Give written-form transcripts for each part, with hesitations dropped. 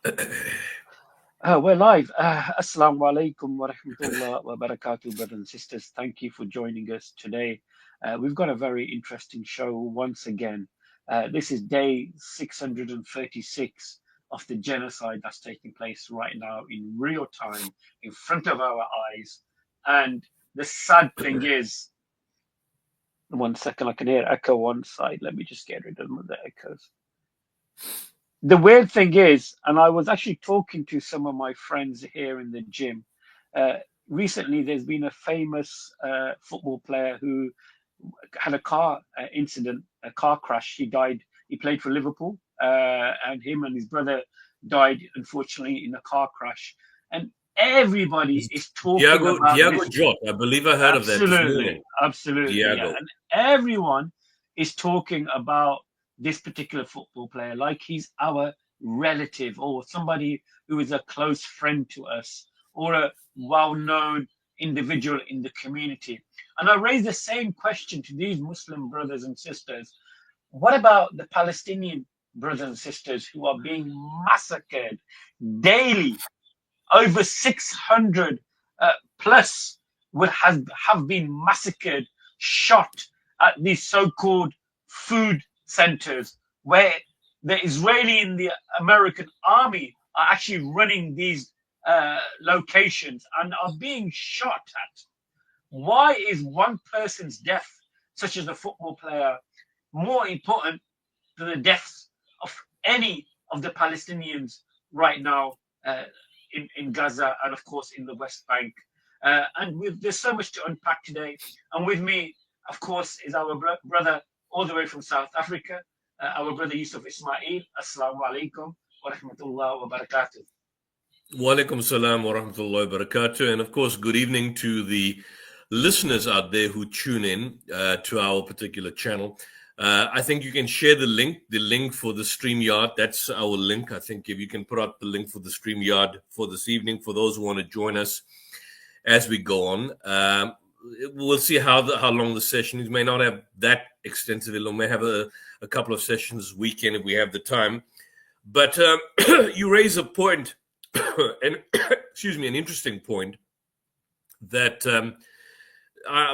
We're live. Assalamu alaikum wa rahmatullah wa barakatuh, brothers and sisters. Thank you for joining us today. We've got a very interesting show once again. This is day 636 of the genocide that's taking place right now in real time in front of our eyes. And the sad thing is, one second, I can hear echo one side. Let me just get rid of the echoes. The weird thing is, and I was actually talking to some of my friends here in the gym. Recently, there's been a famous football player who had a car incident, a car crash. He died. He played for Liverpool, and him and his brother died, unfortunately, in a car crash. And everybody is talking about Diego Jota. I believe I heard of that this morning. Absolutely, yeah. And everyone is talking about this particular football player like he's our relative or somebody who is a close friend to us or a well-known individual in the community. And I raise the same question to these Muslim brothers and sisters. What about the Palestinian brothers and sisters who are being massacred daily? Over 600 plus have been massacred, shot at these so-called food centers where the Israeli and the American army are actually running these locations and are being shot at. Why is one person's death, such as a football player, more important than the deaths of any of the Palestinians right now in Gaza and, of course, in the West Bank? There's so much to unpack today. And with me, of course, is our brother all the way from South Africa, our brother Yusuf Ismail. Assalamu alaikum wa rahmatullah wa barakatuh. Wa alaikum salam wa rahmatullah wa barakatuh. And of course, good evening to the listeners out there who tune in to our particular channel. I think you can share the link for the StreamYard. That's our link. I think if you can put out the link for the StreamYard for this evening, for those who want to join us as we go on. We'll see how long the session is. May not have that extensive. We may have a couple of sessions this weekend if we have the time. But you raise a point, and excuse me, an interesting point that,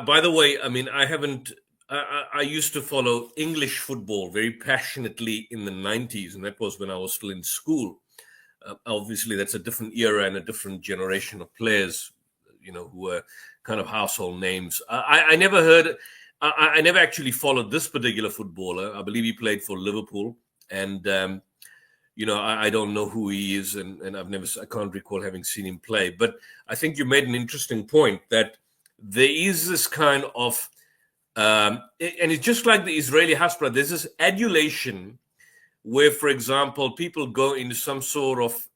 by the way, I mean, I used to follow English football very passionately in the 90s, and that was when I was still in school. Obviously, that's a different era and a different generation of players, who were kind of household names. I never heard, I never actually followed this particular footballer. I believe he played for Liverpool, and I don't know who he is, and I can't recall having seen him play. But I think you made an interesting point that there is this kind of, and it's just like the Israeli Hasbara. There's this adulation where, for example, people go into some sort of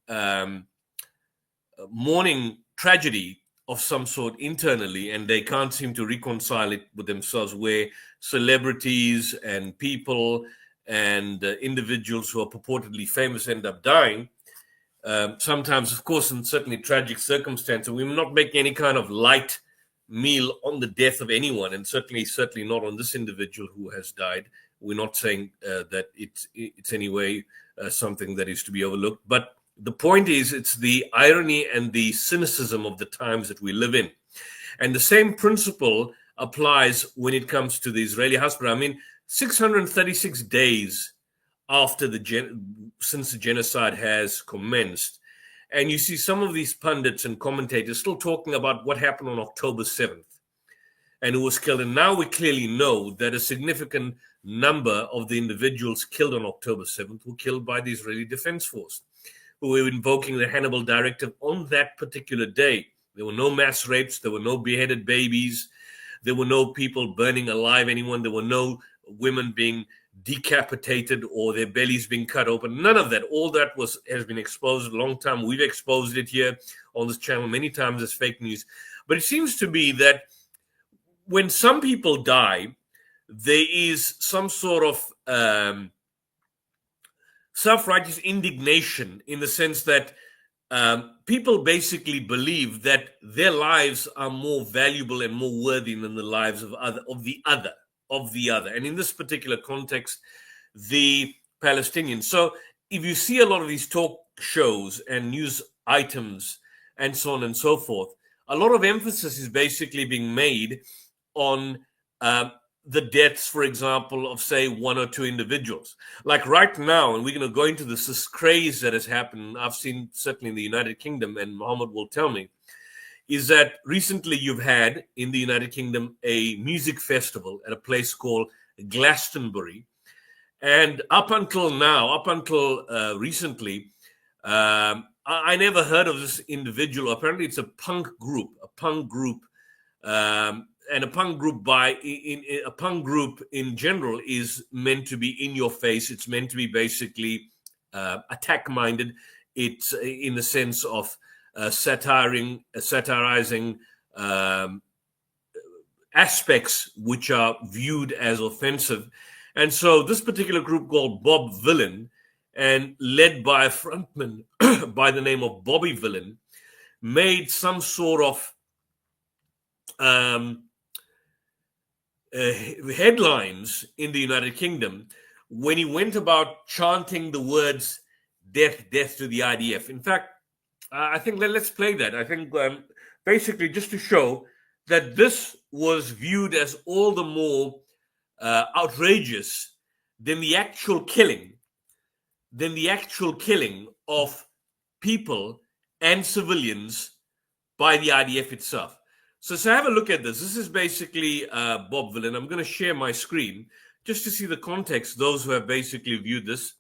mourning tragedy of some sort internally, and they can't seem to reconcile it with themselves, where celebrities and people and individuals who are purportedly famous end up dying. Sometimes, of course, in certainly tragic circumstances. We're not making any kind of light meal on the death of anyone, and certainly not on this individual who has died. We're not saying that it's anyway something that is to be overlooked. But the point is, it's the irony and the cynicism of the times that we live in. And the same principle applies when it comes to the Israeli Hasbara. I mean, 636 days after since the genocide has commenced, and you see some of these pundits and commentators still talking about what happened on October 7th and who was killed. And now we clearly know that a significant number of the individuals killed on October 7th were killed by the Israeli Defense Force, who were invoking the Hannibal Directive on that particular day. There were no mass rapes. There were no beheaded babies. There were no people burning alive anyone. There were no women being decapitated or their bellies being cut open. None of that. All that has been exposed a long time. We've exposed it here on this channel many times as fake news. But it seems to be that when some people die, there is some sort of self-righteous indignation, in the sense that people basically believe that their lives are more valuable and more worthy than the lives of the other. And in this particular context, the Palestinians. So if you see a lot of these talk shows and news items and so on and so forth, a lot of emphasis is basically being made on the deaths, for example, of, say, one or two individuals. Like right now, and we're going to go into this craze that has happened, I've seen certainly in the United Kingdom, and Mohammed will tell me, is that recently you've had in the United Kingdom a music festival at a place called Glastonbury. And up until now, recently, I never heard of this individual. Apparently, it's a punk group, and a punk group in general is meant to be in your face. It's meant to be basically attack-minded. It's in the sense of satirizing aspects which are viewed as offensive. And so this particular group called Bob Vylan, and led by a frontman by the name of Bobby Vylan, made some sort of headlines in the United Kingdom when he went about chanting the words "death, death to the IDF." In fact, I think let's play that. I think basically just to show that this was viewed as all the more outrageous than the actual killing of people and civilians by the IDF itself. So have a look at this. This is basically Bob Vylan. I'm going to share my screen just to see the context, those who have basically viewed this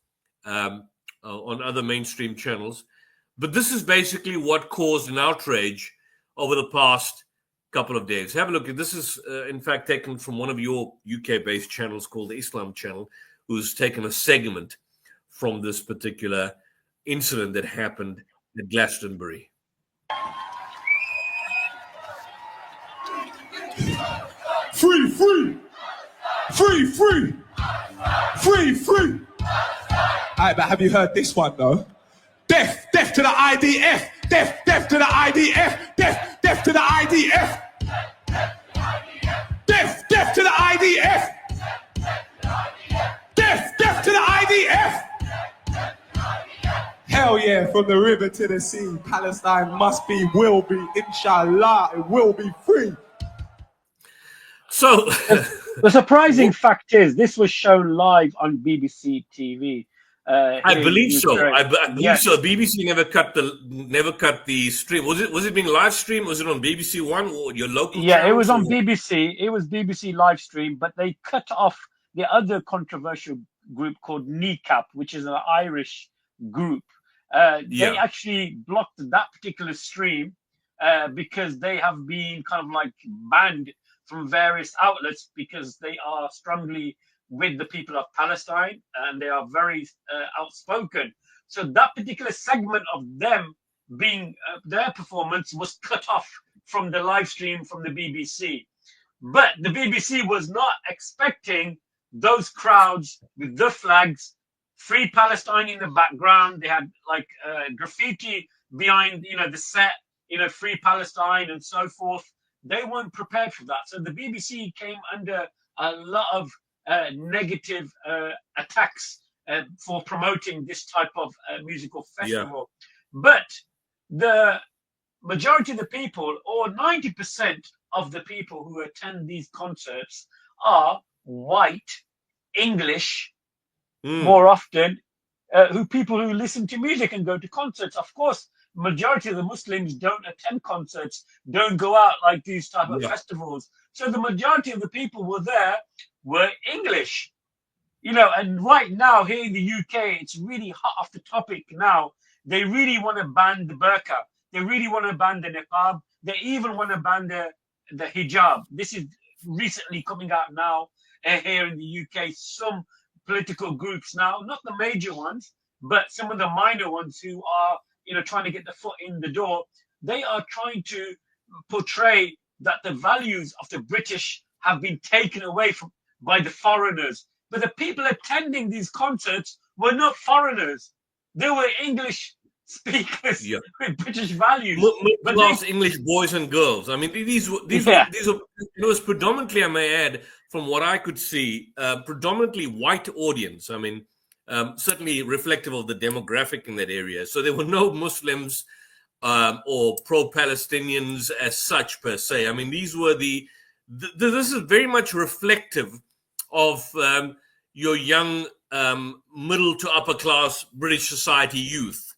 on other mainstream channels. But this is basically what caused an outrage over the past couple of days. Have a look. This is, in fact, taken from one of your UK-based channels called the Islam Channel, who's taken a segment from this particular incident that happened at Glastonbury. Free, free, free, free, free, free. Alright, but have you heard this one though? Death, death to the IDF, death, death to the IDF, death, death to the IDF, death, death to the IDF, death, death to the IDF. Hell yeah, from the river to the sea, Palestine must be, will be, inshallah, it will be free. So the surprising fact is this was shown live on BBC TV. I believe so. I believe yes. so. BBC never cut the stream. Was it being live streamed? Was it on BBC One or your local? Yeah, it was on BBC. It was BBC live stream, but they cut off the other controversial group called Kneecap, which is an Irish group. They actually blocked that particular stream because they have been kind of like banned from various outlets because they are strongly with the people of Palestine and they are very outspoken. So that particular segment of them being their performance was cut off from the live stream from the BBC. But the BBC was not expecting those crowds with the flags, Free Palestine in the background. They had like graffiti behind, the set, Free Palestine and so forth. They weren't prepared for that. So the BBC came under a lot of negative attacks for promoting this type of musical festival. Yeah. But the majority of the people, or 90% of the people who attend these concerts, are white, English, more often, people who listen to music and go to concerts. Of course, majority of the Muslims don't attend concerts, don't go out like these type of festivals. So the majority of the people were English, and right now here in the UK, it's really hot off the topic now. They really want to ban the burqa. They really want to ban the niqab. They even want to ban the hijab. This is recently coming out now here in the UK. Some political groups now, not the major ones, but some of the minor ones who are trying to get the foot in the door, they are trying to portray that the values of the British have been taken away by the foreigners. But the people attending these concerts were not foreigners. They were English speakers with British values. English boys and girls. I mean, these were it was predominantly, I may add, from what I could see, predominantly white audience. I mean, certainly reflective of the demographic in that area. So there were no Muslims or pro-Palestinians as such per se. I mean, these were this is very much reflective of your young middle to upper class British society youth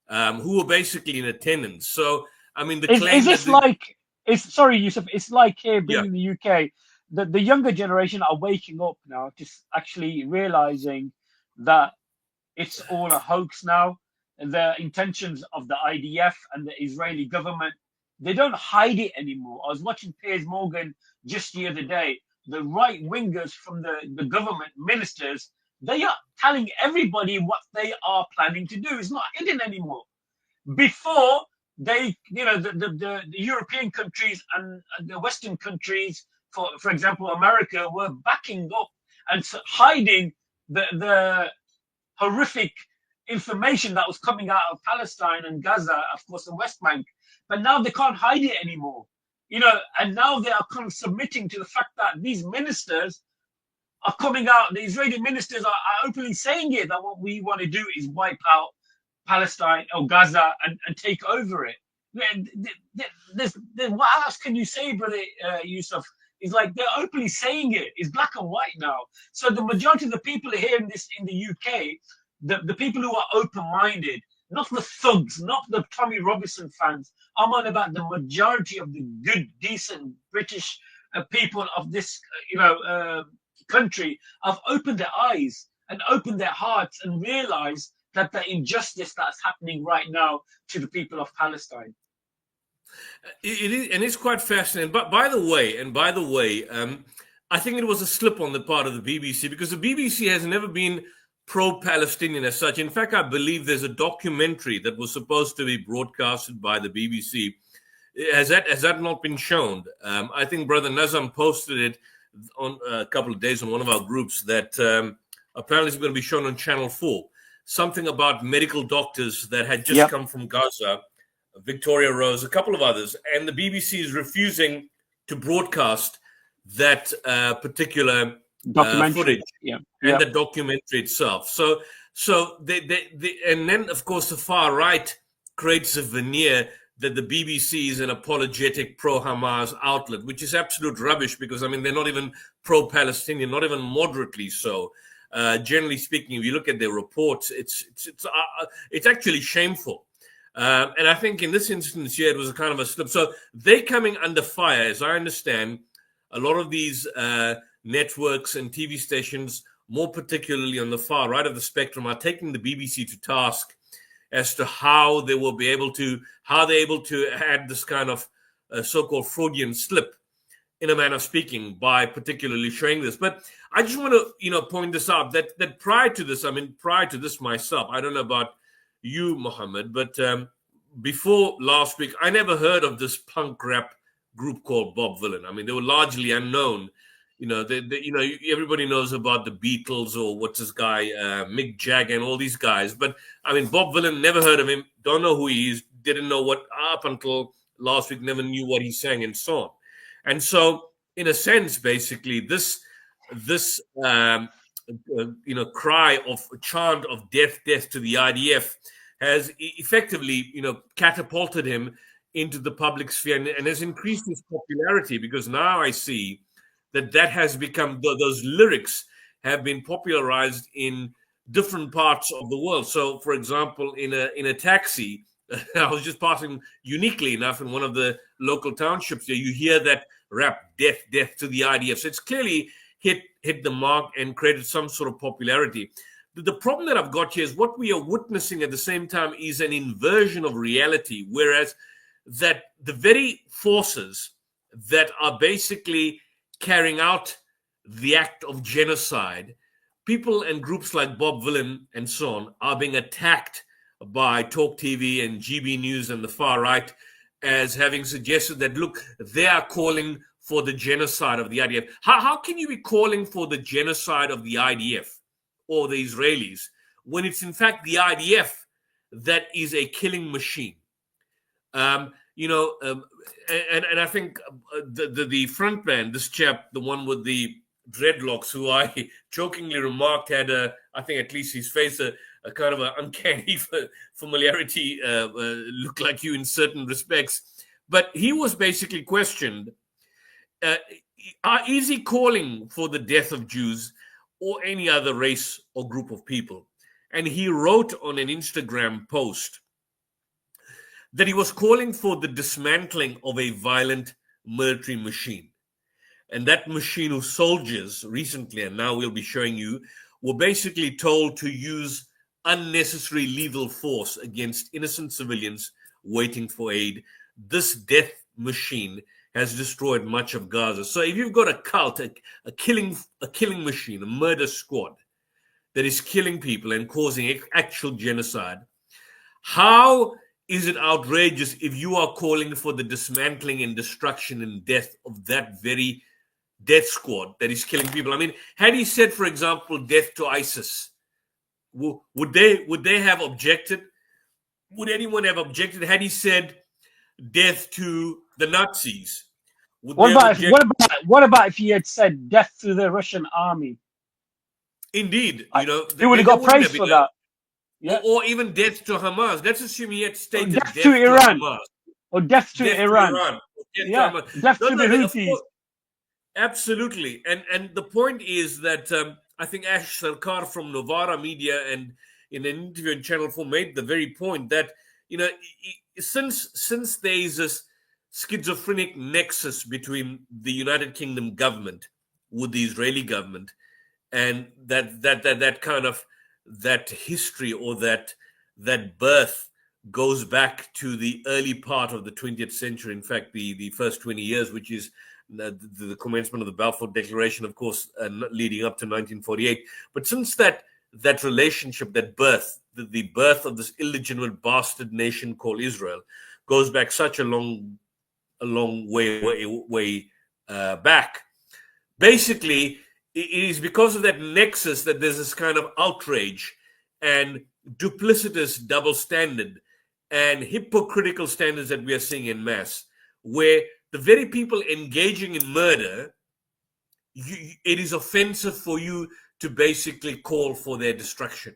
who were basically in attendance. So, I mean, the claim is this like, sorry, Yusuf, it's like here being in the UK, the younger generation are waking up now to actually realizing that it's all a hoax now. The intentions of the IDF and the Israeli government, they don't hide it anymore. I was watching Piers Morgan just the other day. The right wingers from the government ministers, they are telling everybody what they are planning to do. It's not hidden anymore. Before, they, the European countries and the Western countries, for example, America, were backing up and hiding the horrific information that was coming out of Palestine and Gaza, of course, the West Bank. But now they can't hide it anymore, and now they are kind of submitting to the fact that these ministers are coming out. The Israeli ministers are openly saying it, that what we want to do is wipe out Palestine or Gaza and take over it. What else can you say, brother Yusuf? It's like they're openly saying it. It's black and white now. So the majority of the people here in the UK, the people who are open-minded, not the thugs, not the Tommy Robinson fans, I'm on about the majority of the good, decent British people of this, country have opened their eyes and opened their hearts and realized that the injustice that's happening right now to the people of Palestine. It is, and it's quite fascinating. But by the way, I think it was a slip on the part of the BBC, because the BBC has never been pro-Palestinian as such. In fact, I believe there's a documentary that was supposed to be broadcasted by the BBC. Has that not been shown? I think Brother Nazam posted it on a couple of days on one of our groups that apparently it's going to be shown on Channel 4. Something about medical doctors that had just come from Gaza, Victoria Rose, a couple of others, and the BBC is refusing to broadcast that particular footage and the documentary itself. So they and then of course the far right creates a veneer that the BBC is an apologetic pro-Hamas outlet, which is absolute rubbish, because I mean they're not even pro-Palestinian, not even moderately so. Generally speaking, if you look at their reports, it's actually shameful. And I think in this instance here, it was a kind of a slip. So they're coming under fire, as I understand. A lot of these networks and TV stations, more particularly on the far right of the spectrum, are taking the BBC to task as to how they will be able to, how they're able to add this kind of so-called Freudian slip, in a manner of speaking, by particularly showing this. But I just want to, point this out, that prior to this myself, I don't know about you, Mohammed, but before last week, I never heard of this punk rap group called Bob Vylan. I mean, they were largely unknown. Everybody knows about the Beatles or what's this guy, Mick Jagger and all these guys. But I mean, Bob Vylan, never heard of him, don't know who he is, didn't know what, up until last week, never knew what he sang and so on. And so, in a sense, basically, this cry of chant of death to the IDF has effectively, catapulted him into the public sphere and has increased his popularity, because now I see that has become, those lyrics have been popularized in different parts of the world. So, for example, in a taxi, I was just passing, uniquely enough, in one of the local townships there, you hear that rap, death to the IDF. So it's clearly hit the mark and created some sort of popularity. The problem that I've got here is what we are witnessing at the same time is an inversion of reality, whereas that the very forces that are basically carrying out the act of genocide, people and groups like Bob Vylan and so on, are being attacked by Talk TV and GB News and the far right as having suggested that, look, they are calling for the genocide of the IDF. How can you be calling for the genocide of the IDF or the Israelis when it's in fact the IDF that is a killing machine? And I think the front man, this chap, the one with the dreadlocks, who I jokingly remarked had I think at least his face, a kind of an uncanny familiarity, look like you in certain respects. But he was basically questioned, is he calling for the death of Jews or any other race or group of people? And he wrote on an Instagram post that he was calling for the dismantling of a violent military machine. And that machine, whose soldiers recently, and now we'll be showing you, were basically told to use unnecessary lethal force against innocent civilians waiting for aid. This death machine has destroyed much of Gaza. So if you've got a cult, a killing machine, a murder squad that is killing people and causing actual genocide, how is it outrageous if you are calling for the dismantling and destruction and death of that very death squad that is killing people? I mean, had he said, for example, death to ISIS, would they have objected? Would anyone have objected? Had he said death to the Nazis? What about if he had said death to the Russian army? Indeed, he would have got praise for that. Yeah. Or even death to Hamas. Let's assume he had stated death to Iran. Hamas. Or death to Iran. Death to the Houthis. Absolutely. And the point is that I think Ash Sarkar from Novara Media and in an interview in Channel 4 made the very point that, since there is this schizophrenic nexus between the United Kingdom government with the Israeli government, and that kind of that history or that birth goes back to the early part of the 20th century. In fact, the first 20 years, which is the commencement of the Balfour Declaration, of course, leading up to 1948. But since that relationship, that birth, the birth of this illegitimate bastard nation called Israel, goes back such a long way back. Basically, it is because of that nexus that there's this kind of outrage and duplicitous double standard and hypocritical standards that we are seeing in mass, where the very people engaging in murder, it is offensive for you to basically call for their destruction.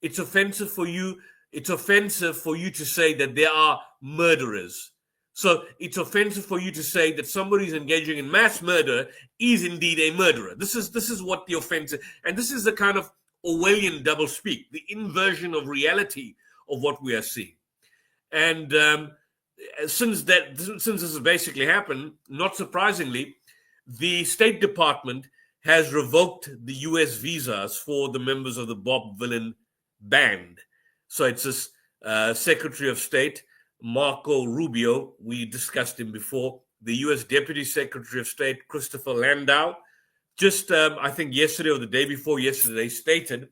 It's offensive for you. It's offensive for you to say that there are murderers. So it's offensive for you to say that somebody who's engaging in mass murder is indeed a murderer. This is what the offense is. And this is the kind of Orwellian doublespeak, the inversion of reality of what we are seeing. And since this has basically happened, not surprisingly, the State Department has revoked the US visas for the members of the Bob Vylan band. So it's this Secretary of State, Marco Rubio, we discussed him before, the US Deputy Secretary of State, Christopher Landau, just I think yesterday or the day before yesterday, stated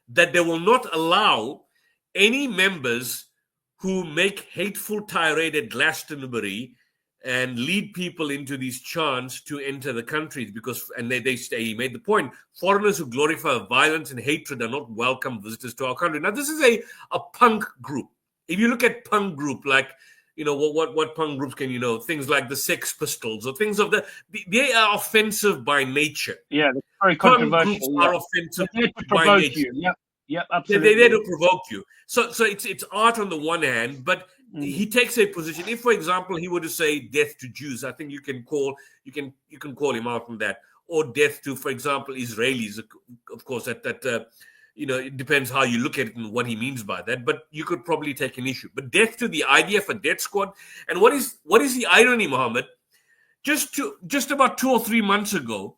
that they will not allow any members who make hateful tirade at Glastonbury and lead people into these chants to enter the country, because, and they say, he made the point, foreigners who glorify violence and hatred are not welcome visitors to our country. Now, this is a punk group. If you look at punk group, like, what punk groups can things like the Sex Pistols or things of they are offensive by nature. Yeah, they're very controversial. Punk groups are offensive by nature. Yep, absolutely. They're there to provoke you. So it's art on the one hand, but he takes a position. If, for example, he were to say death to Jews, I think you can call him out on that, or death to, for example, Israelis. Of course, that it depends how you look at it and what he means by that. But you could probably take an issue. But death to the IDF, a death squad, and what is the irony, Mohammed? Just about 2 or 3 months ago,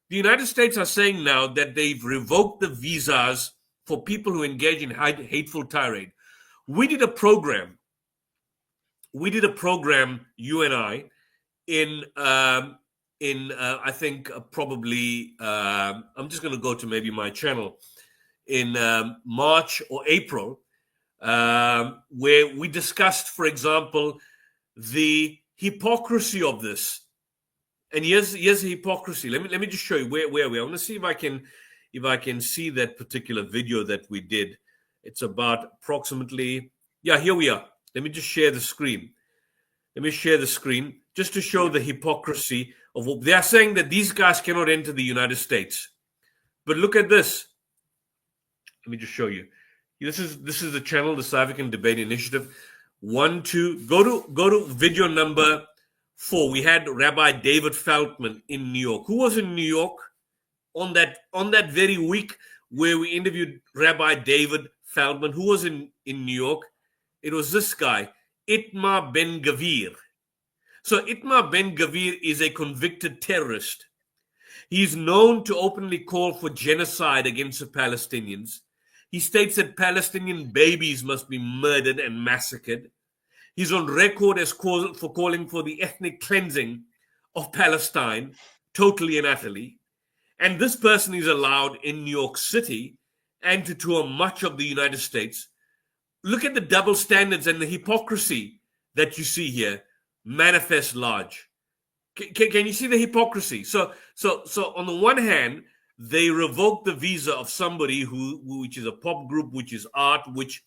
the United States are saying now that they've revoked the visas for people who engage in hateful tirade. We did a program, you and I, in I think probably, I'm just going to go to maybe my channel, in March or April, where we discussed, for example, the hypocrisy of this. And here's the hypocrisy. Let me just show you where we are. I want to see if I can see that particular video that we did. It's about approximately, here we are. Let me just share the screen. Let me share the screen just to show the hypocrisy of what they are saying, that these guys cannot enter the United States. But look at this. Let me just show you. This is the channel, the South African Debate Initiative. 1, 2. Go to video number 4. We had Rabbi David Feldman in New York. Who was in New York on that very week where we interviewed Rabbi David Feldman? Who was in New York? It was this guy, Itamar Ben-Gvir. So Itamar Ben-Gvir is a convicted terrorist. He is known to openly call for genocide against the Palestinians. He states that Palestinian babies must be murdered and massacred. He's on record as for calling for the ethnic cleansing of Palestine, totally and utterly. And this person is allowed in New York City and to tour much of the United States. Look at the double standards and the hypocrisy that you see here manifest large. Can you see the hypocrisy? So on the one hand, they revoke the visa of somebody which is a pop group, which is art, which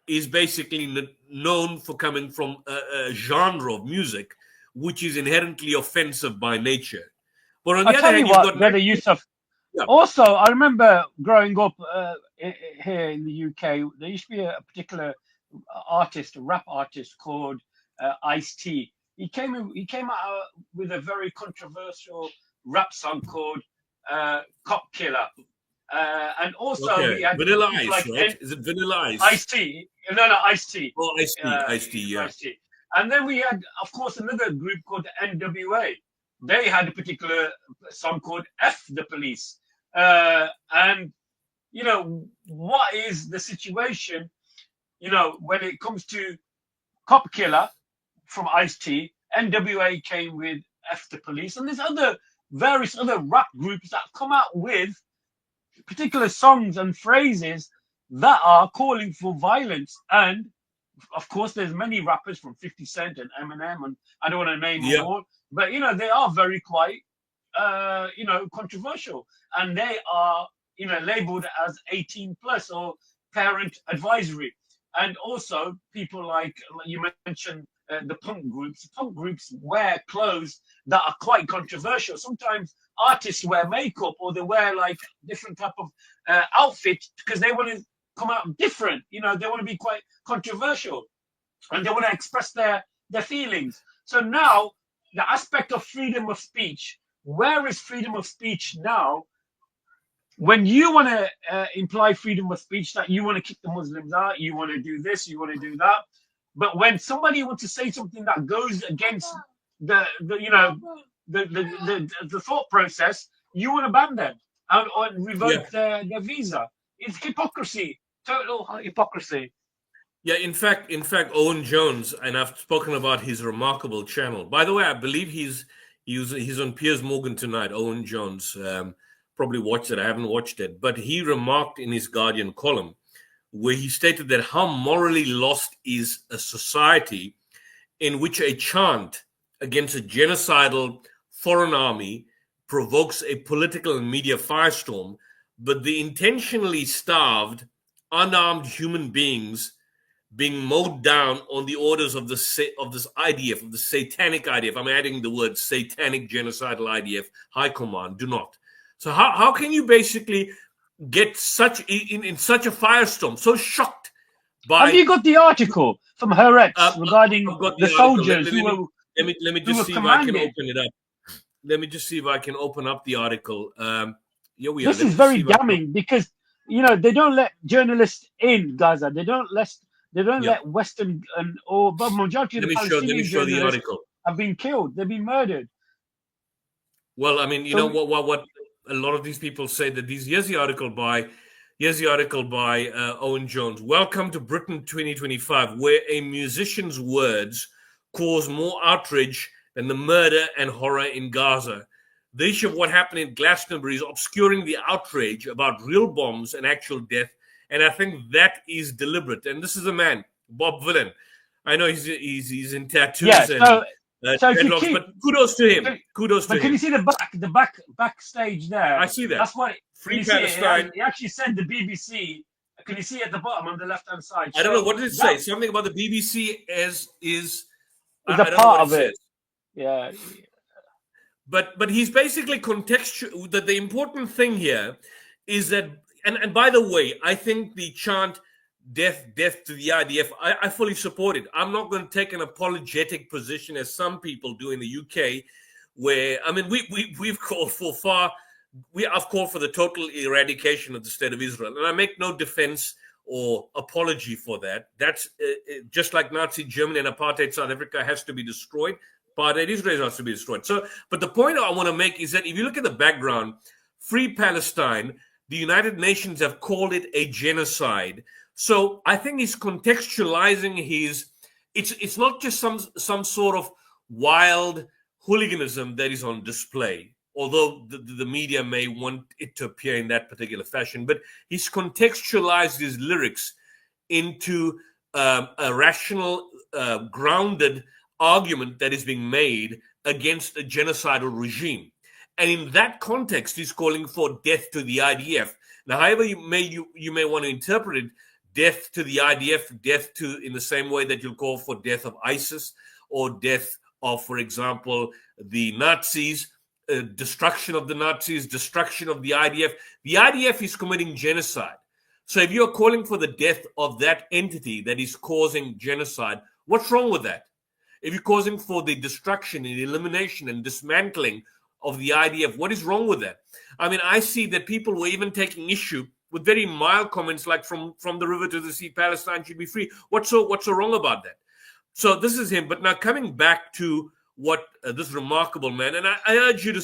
is basically known for coming from a genre of music which is inherently offensive by nature. But on the other hand, you've got the use of. Yeah. Also, I remember growing up here in the UK. There used to be a particular artist, a rap artist called Ice-T. He came out with a very controversial rap song called Cop Killer. And also we had Vanilla Ice, like right? Is it Vanilla Ice? Ice-T. No, Ice-T. Oh, Ice-T, yeah. Ice-T. And then we had, of course, another group called the NWA. They had a particular song called F the Police. And, you know, what is the situation, you know, when it comes to Cop Killer from Ice-T, NWA came with F the Police, and there's various other rap groups that come out with particular songs and phrases that are calling for violence. And of course, there's many rappers from 50 Cent and Eminem, and I don't want to name them all, but you know, they are very quite you know, controversial, and they are, you know, labeled as 18 plus or parent advisory. And also people like you mentioned, the punk groups wear clothes that are quite controversial. Sometimes artists wear makeup, or they wear like different type of outfit because they want to come out different. You know, they want to be quite controversial, and they want to express their feelings. So now the aspect of freedom of speech, where is freedom of speech now? When you want to imply freedom of speech, that you want to kick the Muslims out, you want to do this, you want to do that. But when somebody wants to say something that goes against the thought process, you want to ban them or revoke their visa. It's hypocrisy, total hypocrisy. Yeah, in fact, Owen Jones, and I've spoken about his remarkable channel. By the way, I believe he's on Piers Morgan tonight. Owen Jones, probably watched it. I haven't watched it, but he remarked in his Guardian column where he stated that how morally lost is a society in which a chant against a genocidal foreign army provokes a political and media firestorm, but the intentionally starved, unarmed human beings being mowed down on the orders of this IDF, of the satanic IDF. I'm adding the word satanic genocidal IDF, high command, do not. So how can you basically get in such a firestorm, so shocked by... Have you got the article from Haaretz regarding the soldiers let me just see if I can open it up. Let me just see if I can open up the article. Here we are. This is very damning because, you know, they don't let journalists in Gaza. They don't let Western but majority of the Palestinian journalists have been killed. They've been murdered. Well, I mean, you know what a lot of these people say that here's the article by Owen Jones. Welcome to Britain 2025, where a musician's words cause more outrage than the murder and horror in Gaza. The issue of what happened in Glastonbury is obscuring the outrage about real bombs and actual death, and I think that is deliberate. And this is a man, Bob Vylan. I know he's in tattoos but kudos to him. But can you see the backstage there? I see that. That's what Free Palestine. He actually said the BBC. Can you see at the bottom on the left-hand side? I don't know, what did it say? Something about the BBC It's I a don't know part what of it it. says. Yeah. But he's basically contextual. That the important thing here is that, and by the way, I think the chant "death to the IDF," I fully support it. I'm not going to take an apologetic position as some people do in the UK, where I mean we've called for I've called for the total eradication of the state of Israel, and I make no defense or apology for that. That's just like Nazi Germany and apartheid South Africa has to be destroyed. Apartheid Israel has to be destroyed. So, but the point I want to make is that if you look at the background, Free Palestine, the United Nations have called it a genocide. So I think he's contextualizing it's not just some sort of wild hooliganism that is on display, although the media may want it to appear in that particular fashion, but he's contextualized his lyrics into a rational, grounded argument that is being made against a genocidal regime. And in that context, he's calling for death to the IDF. Now, however you may want to interpret it, death to the IDF, death to, in the same way that you'll call for death of ISIS or death of, for example, the Nazis, destruction of the Nazis, destruction of the IDF. The IDF is committing genocide. So if you're calling for the death of that entity that is causing genocide, what's wrong with that? If you're causing for the destruction and elimination and dismantling of the IDF, what is wrong with that? I mean, I see that people were even taking issue with very mild comments like from the river to the sea, Palestine should be free. What's so wrong about that? So this is him. But now coming back to what this remarkable man, and I urge you to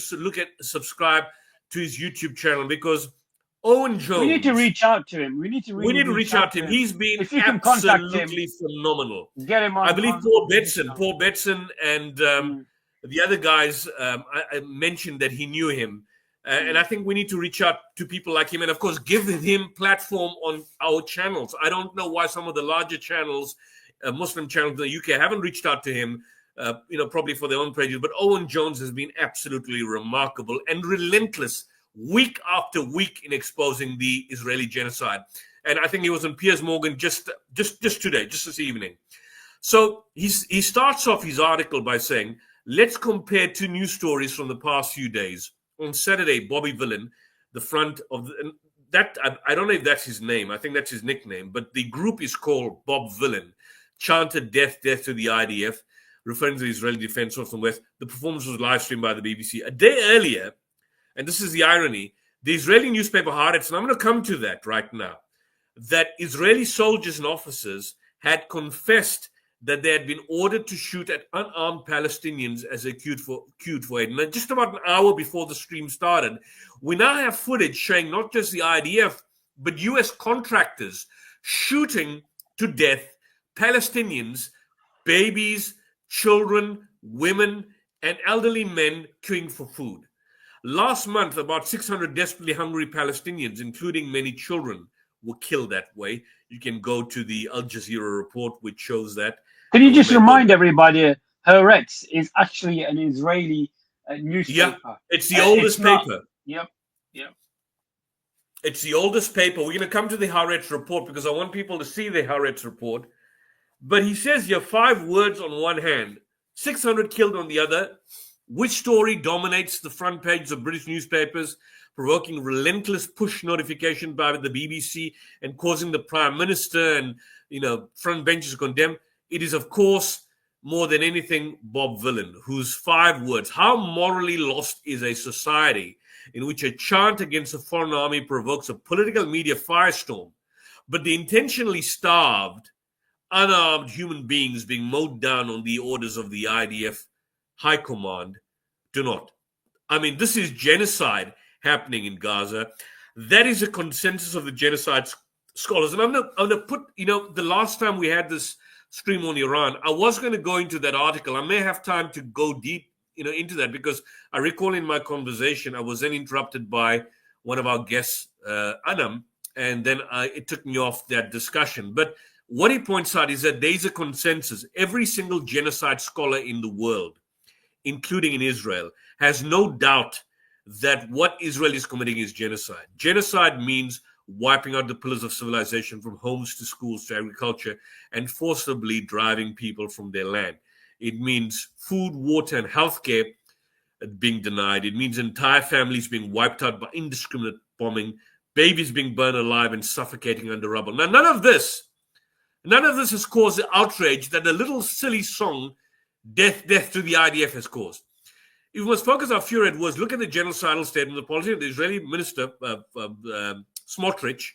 subscribe to his YouTube channel, because Owen Jones. We need to reach out to him. We need to reach out to him. He's been if you can contact him, phenomenal. Get him on. I believe Paul Betson, and the other guys, I mentioned that he knew him. And I think we need to reach out to people like him and, of course, give him platform on our channels. I don't know why some of the larger channels, Muslim channels in the UK, haven't reached out to him, probably for their own pages. But Owen Jones has been absolutely remarkable and relentless week after week in exposing the Israeli genocide. And I think he was on Piers Morgan just today, just this evening. So he starts off his article by saying, let's compare two news stories from the past few days. On Saturday, Bobby Vylan, the front of that, I don't know if that's his name. I think that's his nickname. But the group is called Bob Vylan, chanted death to the IDF, referring to the Israeli Defense Force from West. The performance was live streamed by the BBC. A day earlier, and this is the irony, the Israeli newspaper Haaretz, and I'm going to come to that right now, that Israeli soldiers and officers had confessed that they had been ordered to shoot at unarmed Palestinians as they queued for aid. And just about an hour before the stream started, we now have footage showing not just the IDF, but US contractors shooting to death Palestinians, babies, children, women, and elderly men queuing for food. Last month, about 600 desperately hungry Palestinians, including many children, were killed that way. You can go to the Al Jazeera report, which shows that. Can you just remind everybody, Haaretz is actually an Israeli newspaper. Yeah, it's the oldest paper. Yep. It's the oldest paper. We're going to come to the Haaretz report because I want people to see the Haaretz report. But he says here 5 words on one hand, 600 killed on the other. Which story dominates the front pages of British newspapers, provoking relentless push notification by the BBC and causing the Prime Minister and front benches to condemn? It is, of course, more than anything, Bob Vylan, whose 5 words: how morally lost is a society in which a chant against a foreign army provokes a political media firestorm, but the intentionally starved, unarmed human beings being mowed down on the orders of the IDF High Command do not. I mean, this is genocide happening in Gaza. That is a consensus of the genocide scholars. And I'm going to put, the last time we had this stream on Iran, I was going to go into that article. I may have time to go deep, into that, because I recall in my conversation, I was then interrupted by one of our guests, Anam, and then it took me off that discussion. But what he points out is that there's a consensus. Every single genocide scholar in the world, including in Israel, has no doubt that what Israel is committing is genocide. Genocide means wiping out the pillars of civilization from homes to schools to agriculture and forcibly driving people from their land. It means food, water, and healthcare being denied. It means entire families being wiped out by indiscriminate bombing, babies being burned alive and suffocating under rubble. Now, none of this has caused the outrage that the little silly song, Death, Death to the IDF, has caused. If we must focus our fury at words, look at the genocidal statement. The policy of the Israeli minister, Smotrich,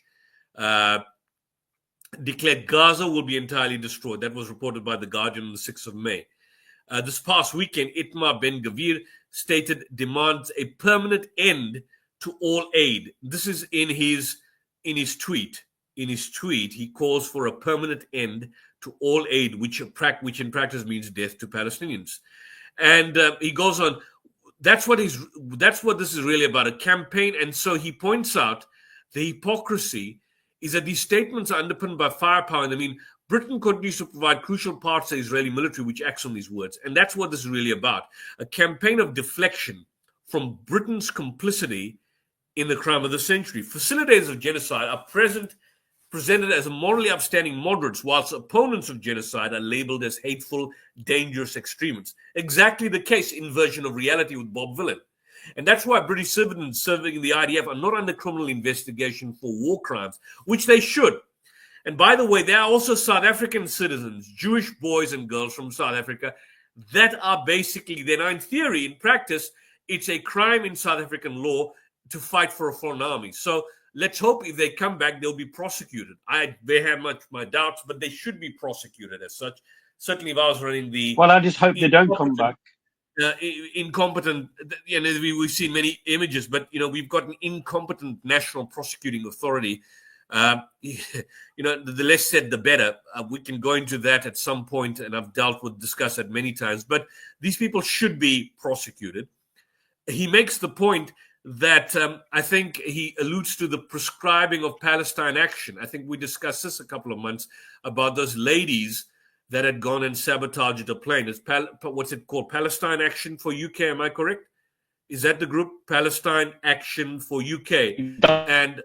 declared Gaza will be entirely destroyed. That was reported by The Guardian on the 6th of May. This past weekend, Itamar Ben-Gvir stated demands a permanent end to all aid. This is in his tweet. In his tweet, he calls for a permanent end to all aid, which in practice means death to Palestinians. And he goes on. That's what this is really about, a campaign. And so he points out the hypocrisy is that these statements are underpinned by firepower. And I mean, Britain continues to provide crucial parts to the Israeli military, which acts on these words. And that's what this is really about, a campaign of deflection from Britain's complicity in the crime of the century. Facilitators of genocide are presented as morally upstanding moderates, whilst opponents of genocide are labeled as hateful, dangerous extremists. Exactly the case inversion of reality with Bob Vylan. And that's why British civilians serving in the IDF are not under criminal investigation for war crimes, which they should. And by the way, there are also South African citizens, Jewish boys and girls from South Africa, that are basically, they're not in theory, in practice, it's a crime in South African law to fight for a foreign army. So let's hope if they come back, they'll be prosecuted. I may have my doubts, but they should be prosecuted as such. Certainly if I was running the... Well, I just hope they don't come back. Incompetent, we've seen many images, but, we've got an incompetent national prosecuting authority. The less said, the better. We can go into that at some point, and I've discussed that many times, but these people should be prosecuted. He makes the point that I think he alludes to the prescribing of Palestine action. I think we discussed this a couple of months about those ladies that had gone and sabotaged a plane. It's what's it called? Palestine Action for UK, am I correct? Is that the group? Palestine Action for UK. And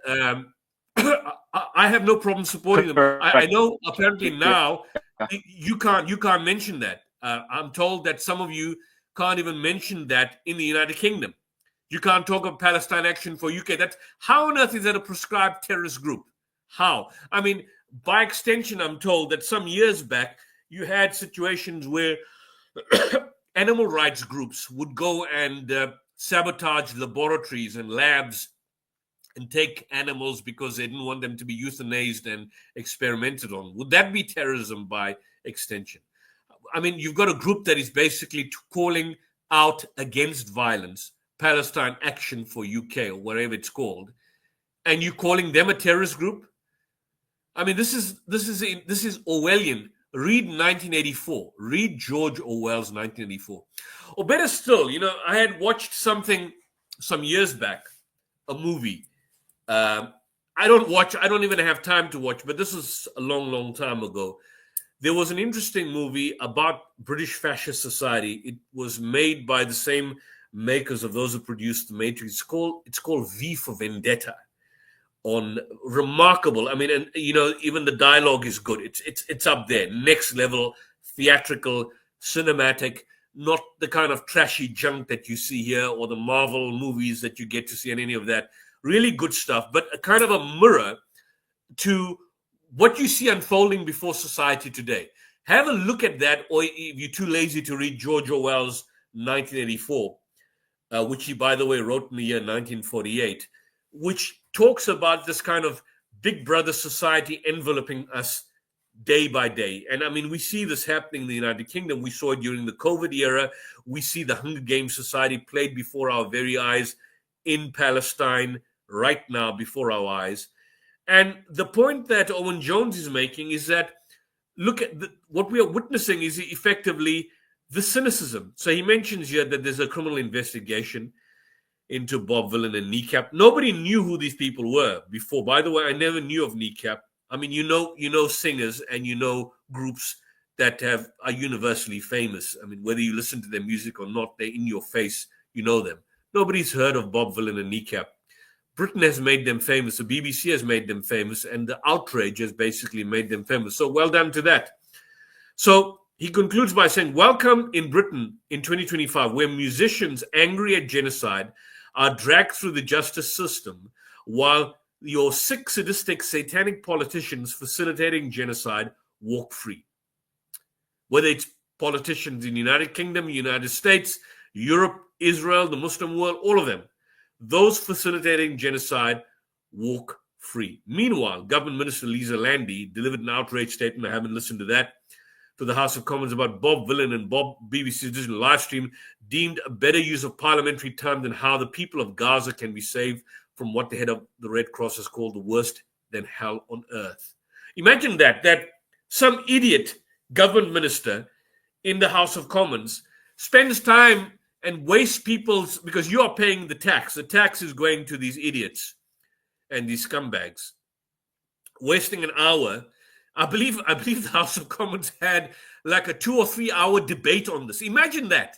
I have no problem supporting them. I know apparently now you can't mention that. I'm told that some of you can't even mention that in the United Kingdom. You can't talk of Palestine Action for UK. How on earth is that a prescribed terrorist group? How? I mean, by extension, I'm told that some years back, you had situations where animal rights groups would go and sabotage laboratories and labs and take animals because they didn't want them to be euthanized and experimented on. Would that be terrorism by extension? I mean, you've got a group that is basically calling out against violence, Palestine Action for UK or whatever it's called, and you calling them a terrorist group? I mean, this is Orwellian. Read 1984. Read George Orwell's 1984. Or better still, I had watched something some years back, a movie. I don't even have time to watch, but this was a long, long time ago. There was an interesting movie about British fascist society. It was made by the same makers of those who produced The Matrix. It's called V for Vendetta. On remarkable, I mean, and even the dialogue is good. It's up there, next level, theatrical, cinematic, not the kind of trashy junk that you see here or the Marvel movies that you get to see and any of that. Really good stuff, but a kind of a mirror to what you see unfolding before society today. Have a look at that, or if you're too lazy to read George Orwell's 1984, which he, by the way, wrote in the year 1948, which talks about this kind of big brother society enveloping us day by day. And I mean, we see this happening in the United Kingdom. We saw it during the COVID era. We see the Hunger Games society played before our very eyes in Palestine right now before our eyes. And the point that Owen Jones is making is that, look at what we are witnessing is effectively the cynicism. So he mentions here that there's a criminal investigation into Bob Vylan and Kneecap. Nobody knew who these people were before. By the way, I never knew of Kneecap. I mean, you know singers and groups that are universally famous. I mean, whether you listen to their music or not, they're in your face. You know them. Nobody's heard of Bob Vylan and Kneecap. Britain has made them famous. The BBC has made them famous, and the outrage has basically made them famous. So well done to that. So he concludes by saying, welcome in Britain in 2025, where musicians angry at genocide are dragged through the justice system, while your sick, sadistic, satanic politicians facilitating genocide walk free. Whether it's politicians in the United Kingdom, United States, Europe, Israel, the Muslim world, all of them, those facilitating genocide walk free. Meanwhile, Government Minister Lisa Landy delivered an outrage statement, I haven't listened to that, to the House of Commons about Bob Vylan and Bob BBC Digital livestream, deemed a better use of parliamentary time than how the people of Gaza can be saved from what the head of the Red Cross has called the worst than hell on earth. Imagine that some idiot government minister in the House of Commons spends time and wastes people's, because you are paying the tax. The tax is going to these idiots and these scumbags, wasting an hour. I believe the House of Commons had like a 2 or 3 hour debate on this. Imagine that.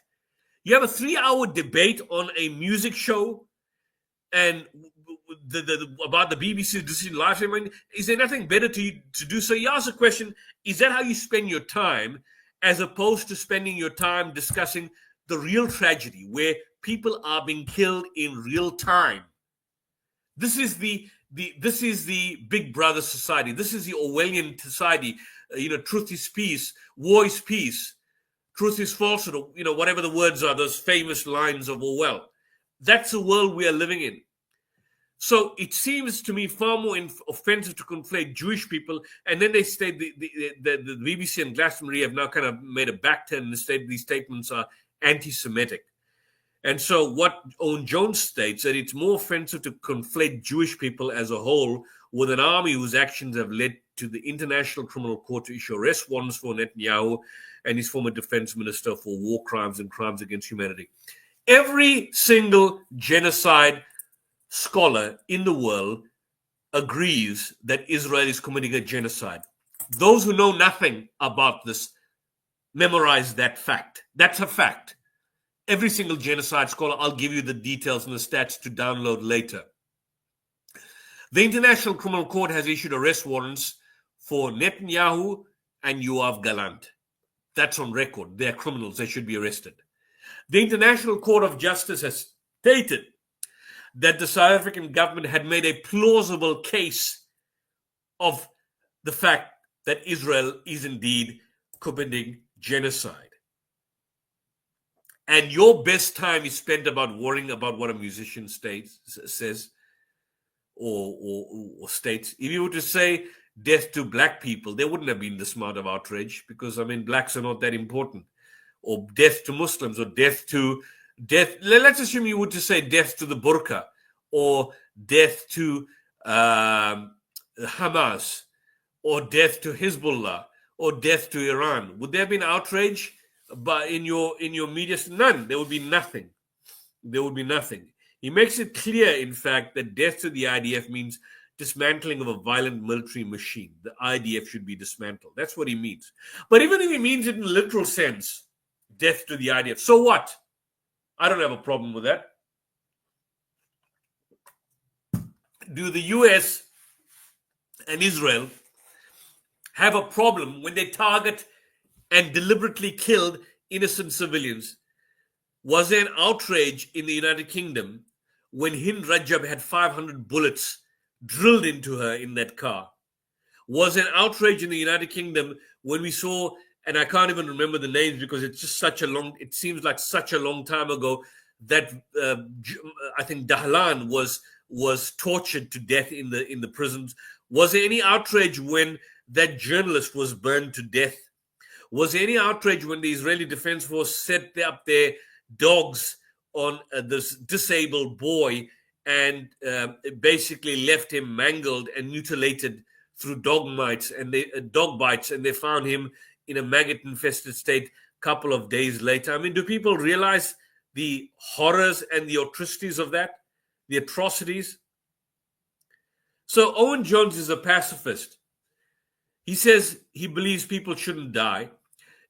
You have a 3-hour debate on a music show and about the BBC decision live streaming. Is there nothing better to do? So you ask the question, is that how you spend your time, as opposed to spending your time discussing the real tragedy where people are being killed in real time? This is the Big Brother society. This is the Orwellian society. Truth is peace, war is peace, truth is falsehood, whatever the words are, those famous lines of Orwell. That's the world we are living in. So it seems to me far more offensive to conflate Jewish people, and then they state the BBC and Glastonbury have now kind of made a backturn and state these statements are anti-Semitic. And so what Owen Jones states, that it's more offensive to conflate Jewish people as a whole with an army whose actions have led to the International Criminal Court to issue arrest warrants for Netanyahu and his former defense minister for war crimes and crimes against humanity. Every single genocide scholar in the world agrees that Israel is committing a genocide. Those who know nothing about this memorize that fact. That's a fact. Every single genocide scholar, I'll give you the details and the stats to download later. The International Criminal Court has issued arrest warrants for Netanyahu and Yoav Gallant. That's on record. They're criminals. They should be arrested. The International Court of Justice has stated that the South African government had made a plausible case of the fact that Israel is indeed committing genocide. And your best time is spent about worrying about what a musician says or states. If you were to say death to black people, there wouldn't have been this amount of outrage, because, blacks are not that important. Or death to Muslims, or death. Let's assume you were to say death to the burqa, or death to Hamas, or death to Hezbollah, or death to Iran. Would there have been outrage? But in your media, none. There would be nothing. There would be nothing. He makes it clear, in fact, that death to the IDF means dismantling of a violent military machine. The IDF should be dismantled. That's what he means. But even if he means it in a literal sense, death to the IDF, so what? I don't have a problem with that. Do the US and Israel have a problem when they target and deliberately killed innocent civilians? Was there an outrage in the United Kingdom when Hind Rajab had 500 bullets drilled into her in that car? Was there an outrage in the United Kingdom when we saw, and I can't even remember the names because it's just it seems like such a long time ago, that I think Dahlan was tortured to death in the prisons? Was there any outrage when that journalist was burned to death? Was there any outrage when the Israeli Defense Force set up their dogs on this disabled boy and basically left him mangled and mutilated through dog bites, and they found him in a maggot-infested state a couple of days later? Do people realize the horrors and the atrocities of that? The atrocities? So Owen Jones is a pacifist. He says he believes people shouldn't die.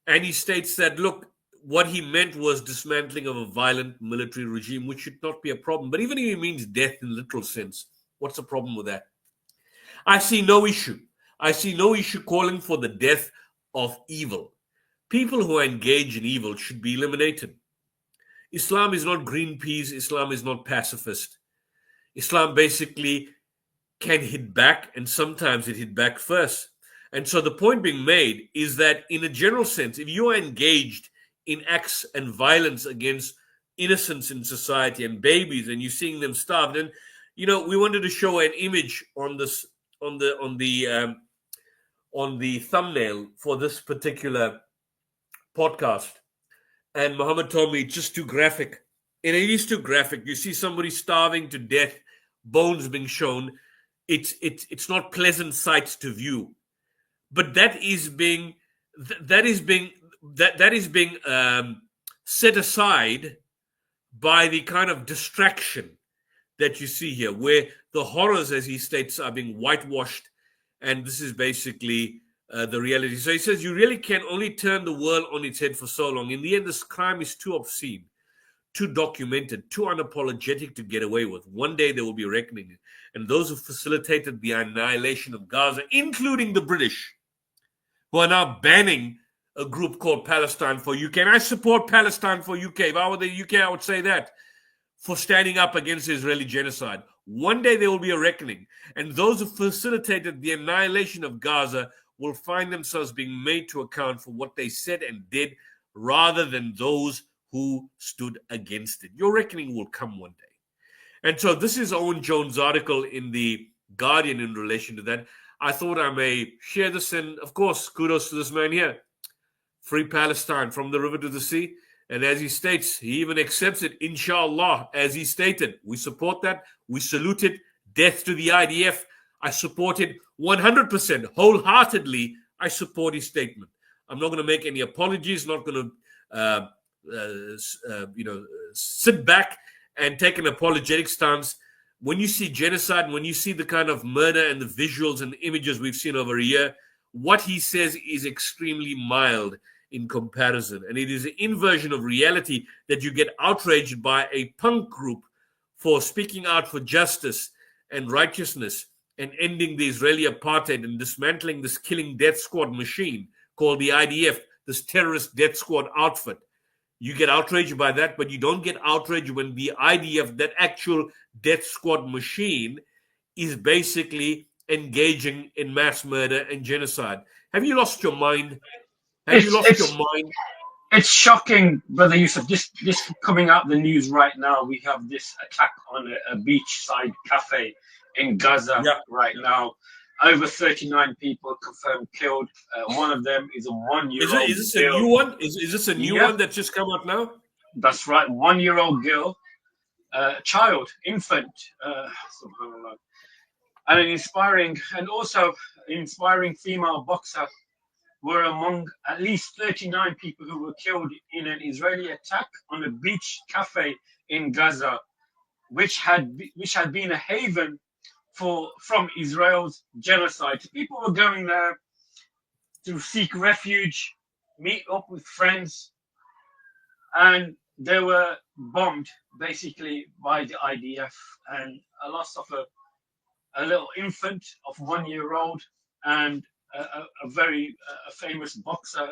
And he states that, look, what he meant was dismantling of a violent military regime, which should not be a problem. But even if he means death in literal sense, what's the problem with that? I see no issue. I see no issue calling for the death of evil. People who engage in evil should be eliminated. Islam is not green peas. Islam is not pacifist. Islam basically can hit back, and sometimes it hit back first. And so the point being made is that in a general sense, if you are engaged in acts and violence against innocents in society and babies, and you're seeing them starved, and we wanted to show an image on this on the thumbnail for this particular podcast, and Muhammad told me it's just too graphic. And it is too graphic. You see somebody starving to death, bones being shown. It's not pleasant sights to view, but that is being set aside by the kind of distraction that you see here, where the horrors, as he states, are being whitewashed, and this is basically the reality. So he says you really can only turn the world on its head for so long. In the end, this crime is too obscene, too documented, too unapologetic to get away with. One day there will be a reckoning. And those who facilitated the annihilation of Gaza, including the British, who are now banning a group called Palestine for UK. And I support Palestine for UK. If I were the UK, I would say that, for standing up against Israeli genocide. One day there will be a reckoning. And those who facilitated the annihilation of Gaza will find themselves being made to account for what they said and did, rather than those who stood against it. Your reckoning will come one day. And so this is Owen Jones' article in The Guardian in relation to that. I thought I may share this, and of course, kudos to this man here. Free Palestine from the river to the sea. And as he states, he even accepts it, inshallah, as he stated. We support that. We salute it. Death to the IDF. I support it 100%, wholeheartedly. I support his statement. I'm not going to make any apologies, not going to sit back and take an apologetic stance. When you see genocide, and when you see the kind of murder and the visuals and the images we've seen over a year, what he says is extremely mild in comparison. And it is an inversion of reality that you get outraged by a punk group for speaking out for justice and righteousness and ending the Israeli apartheid and dismantling this killing death squad machine called the IDF, this terrorist death squad outfit. You get outraged by that, but you don't get outraged when the IDF, that actual death squad machine, is basically engaging in mass murder and genocide. Have you lost your mind? Have you lost your mind? It's shocking, Brother Yusuf. Just coming out the news right now, we have this attack on a beachside cafe in Gaza right now. Over 39 people confirmed killed. One of them is a 1-year-old. Is this a new one? Is this a new one that just come out now? That's right. 1-year-old girl, child, infant, and an inspiring female boxer were among at least 39 people who were killed in an Israeli attack on a beach cafe in Gaza, which had been a haven from Israel's genocide. People were going there to seek refuge, meet up with friends, and they were bombed basically by the IDF. And a loss of a little infant of 1-year-old and a very famous boxer,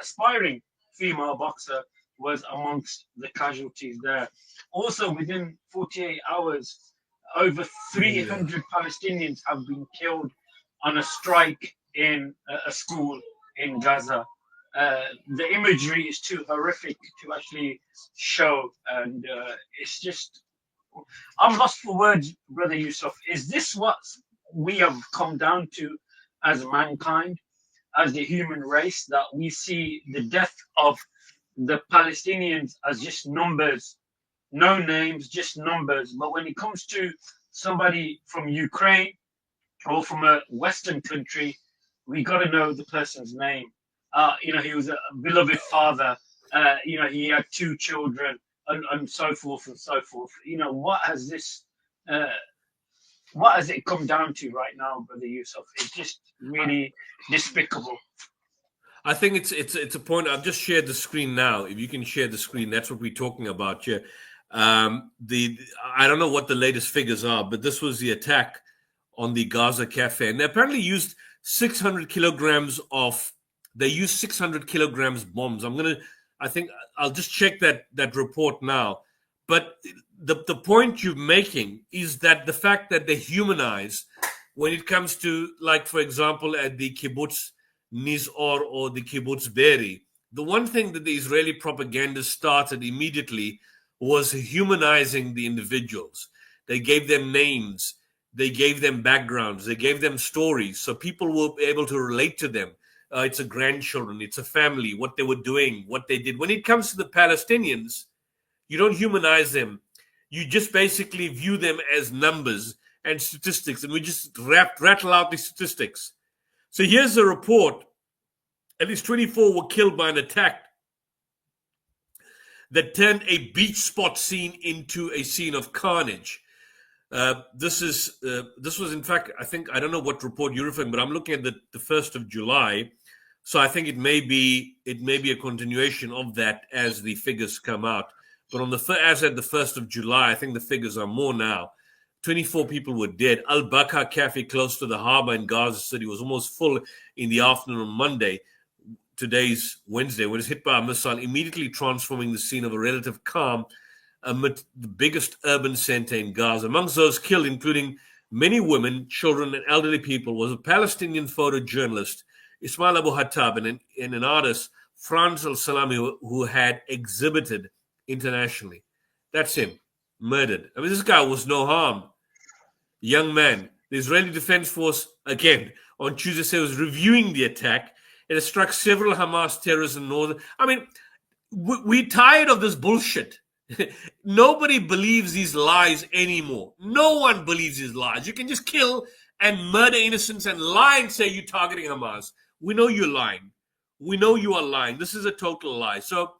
aspiring female boxer, was amongst the casualties there. Also, within 48 hours, over 300 Palestinians have been killed on a strike in a school in Gaza. The imagery is too horrific to actually show, and it's just, I'm lost for words, Brother Yusuf. Is this what we have come down to as mankind, as the human race, that we see the death of the Palestinians as just numbers? No names, just numbers. But when it comes to somebody from Ukraine or from a Western country, we got to know the person's name. He was a beloved father. He had 2 children, and so forth and so forth. What has it come down to right now, Brother Yusuf? It's just really despicable. I think it's a point. I've just shared the screen now. If you can share the screen, that's what we're talking about here. I don't know what the latest figures are, but this was the attack on the Gaza cafe, and they apparently used 600 kilograms of They used 600 kilograms bombs. I think I'll just check that report now. But the point you're making is that the fact that they humanize when it comes to, like, for example, at the kibbutz Nizor or the kibbutz Be'eri, the one thing that the Israeli propaganda started immediately was humanizing the individuals. They gave them names, they gave them backgrounds, they gave them stories, so people were able to relate to them. It's a grandchildren, it's a family, what they were doing, what they did. When it comes to the Palestinians, you don't humanize them. You just basically view them as numbers and statistics, and we just rattle out the statistics. So here's a report. At least 24 were killed by an attack that turned a beach spot scene into a scene of carnage. This was, in fact, I don't know what report you're referring, but I'm looking at the 1st of July. So I think it may be a continuation of that as the figures come out. But as at the 1st of July, I think the figures are more now. 24 people were dead. Al-Baka Cafe, close to the harbor in Gaza City, was almost full in the afternoon on Monday. Today's Wednesday, when it's hit by a missile, immediately transforming the scene of a relative calm amid the biggest urban center in Gaza. Amongst those killed, including many women, children, and elderly people, was a Palestinian photojournalist, Ismail Abu Hattab, and an artist, Franz al-Salami, who had exhibited internationally. That's him, murdered. I mean, this guy was no harm. Young man. The Israeli Defense Force, again, on Tuesday, said it was reviewing the attack. It has struck several Hamas terrorists in northern. I mean, we're tired of this bullshit. Nobody believes these lies anymore. No one believes these lies. You can just kill and murder innocents and lie and say you're targeting Hamas. We know you're lying. We know you are lying. This is a total lie. So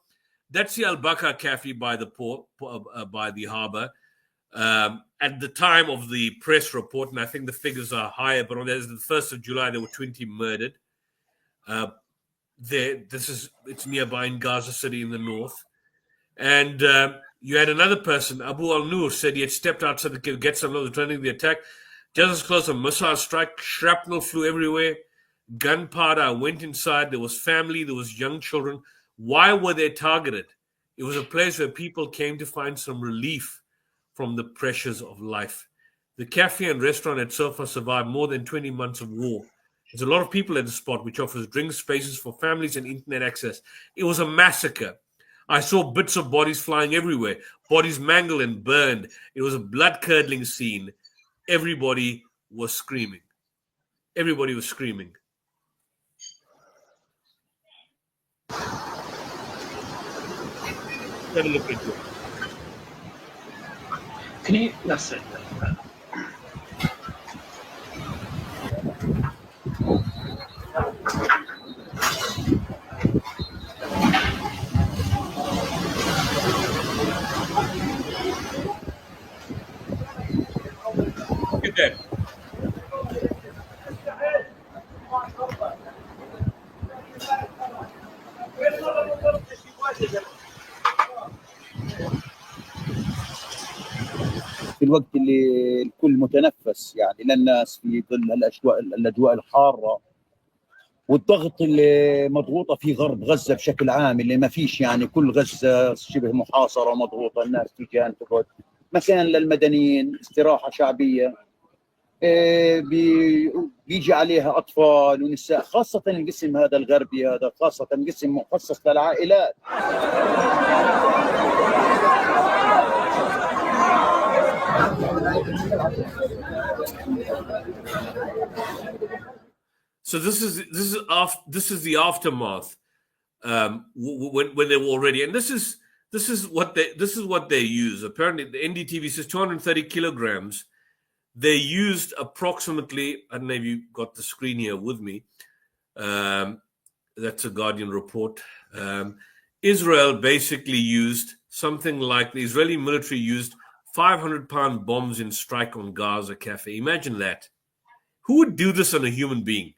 that's the Al-Baka Cafe by the port, by the harbor. At the time of the press report, and I think the figures are higher, but on the 1st of July, there were 20 murdered. It's nearby in Gaza City in the north. And you had another person, Abu al-Nur, said he had stepped outside to get some noise returning the attack. Just as close, a missile strike, shrapnel flew everywhere, gunpowder went inside, there was family, there was young children. Why were they targeted? It was a place where people came to find some relief from the pressures of life. The cafe and restaurant had so far survived more than 20 months of war. There's a lot of people at the spot, which offers drink spaces for families and internet access. It was a massacre. I saw bits of bodies flying everywhere, bodies mangled and burned. It was a blood-curdling scene. Everybody was screaming. Everybody was screaming. Have a look into it. Can you? That's it. Look at that. في الوقت اللي الكل متنفس يعني للناس في ظل الاجواء الحاره والضغط اللي مضغوطه في غرب غزه بشكل عام، اللي ما فيش يعني كل غزه شبه محاصره ومضغوطه، الناس تيجي تقعد مكان للمدنيين، استراحه شعبيه، بيجي عليها اطفال ونساء، خاصه القسم هذا الغربي، هذا خاصه قسم مخصص للعائلات. So this is the aftermath when they were already, and this is what they use. Apparently, the NDTV says 230 kilograms. They used approximately. I don't know if you got the screen here with me. That's a Guardian report. Israel basically used something like the Israeli military used 500-pound bombs in strike on Gaza Cafe. Imagine that. Who would do this on a human being?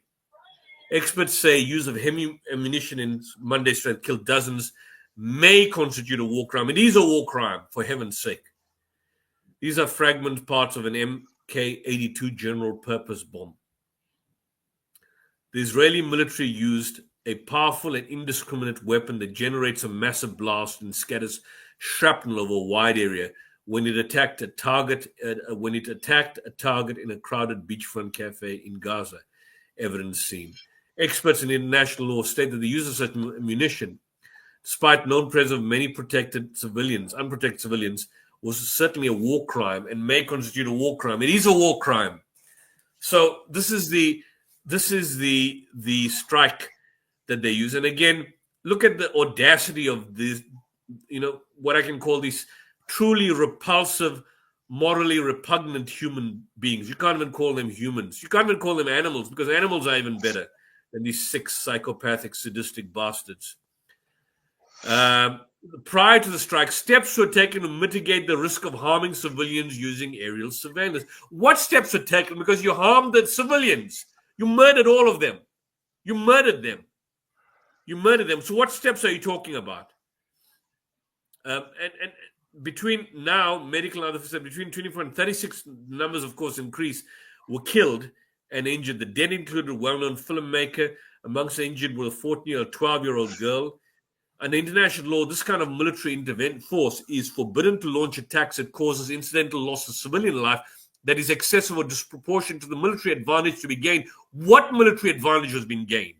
Experts say use of heavy ammunition in Monday's strike killed dozens, may constitute a war crime. It is a war crime, for heaven's sake. These are fragment parts of an MK-82 general purpose bomb. The Israeli military used a powerful and indiscriminate weapon that generates a massive blast and scatters shrapnel over a wide area when it attacked a target in a crowded beachfront cafe in Gaza, evidence seen. Experts in international law state that the use of such ammunition, despite known presence of many unprotected civilians, was certainly a war crime and may constitute a war crime. It is a war crime. So this is the strike that they use. And again, look at the audacity of these, what I can call these truly repulsive, morally repugnant human beings. You can't even call them humans. You can't even call them animals, because animals are even better than these sick, psychopathic, sadistic bastards. Prior to the strike, steps were taken to mitigate the risk of harming civilians using aerial surveillance. What steps were taken? Because you harmed the civilians. You murdered all of them. You murdered them. So what steps are you talking about? And between now, medical and other, between 24 and 36 numbers, of course, increased, were killed and injured. The dead included a well-known filmmaker. Amongst the injured were a 14-year-old, 12-year-old girl. Under international law, this kind of military intervention force is forbidden to launch attacks that causes incidental loss of civilian life that is excessive or disproportionate to the military advantage to be gained. What military advantage has been gained?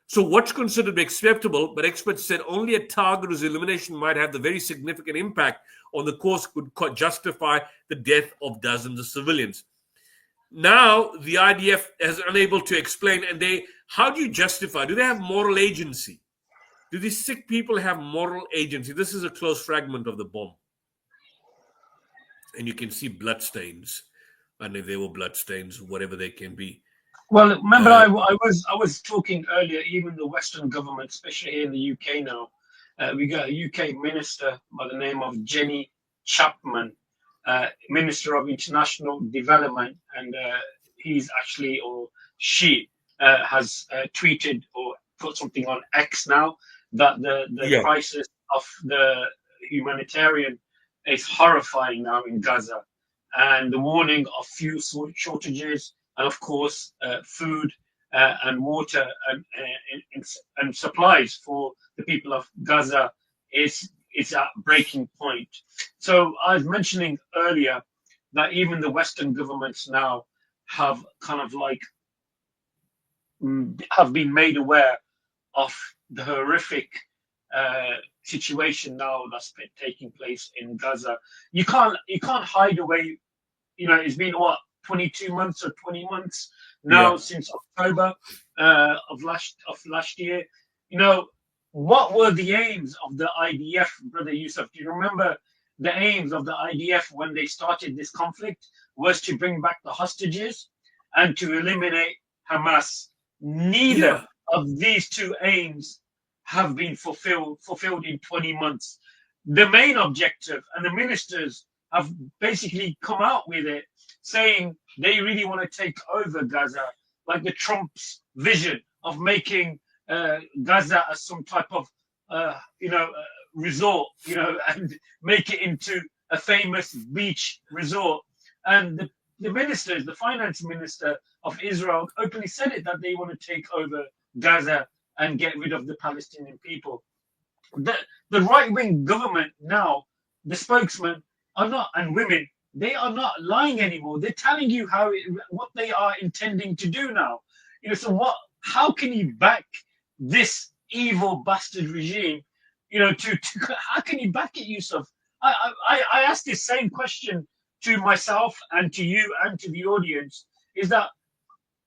So what's considered acceptable, but experts said only a target whose elimination might have the very significant impact on the course could justify the death of dozens of civilians. Now, the IDF is unable to explain, and how do you justify? Do they have moral agency? Do these sick people have moral agency? This is a close fragment of the bomb. And you can see bloodstains. And if they were bloodstains, whatever they can be. Well, remember, I was talking earlier, even the Western government, especially here in the UK now, we got a UK minister by the name of Jenny Chapman, Minister of International Development, and he's actually, or she, has tweeted or put something on X now, that the crisis of the humanitarian is horrifying now in Gaza, and the warning of fuel shortages and, of course, food and water and supplies for the people of Gaza is at breaking point. So I was mentioning earlier that even the Western governments now have kind of like have been made aware of the horrific situation now that's been taking place in Gaza. You can't hide away. It's been 22 months or 20 months now since October of last year. What were the aims of the IDF, Brother Yusuf? Do you remember the aims of the IDF when they started this conflict? Was to bring back the hostages and to eliminate Hamas. Neither of these two aims have been fulfilled in 20 months. The main objective, and the ministers have basically come out with it, saying they really want to take over Gaza, like the Trump's vision of making Gaza as some type of resort, and make it into a famous beach resort. And the ministers, the finance minister of Israel, openly said it, that they want to take over Gaza and get rid of the Palestinian people. The right-wing government now, the spokesmen are not, and women, they are not lying anymore. They're telling you what they are intending to do now. So how can you back this evil bastard regime? How can you back it, Yusuf? I asked this same question to myself and to you and to the audience, is that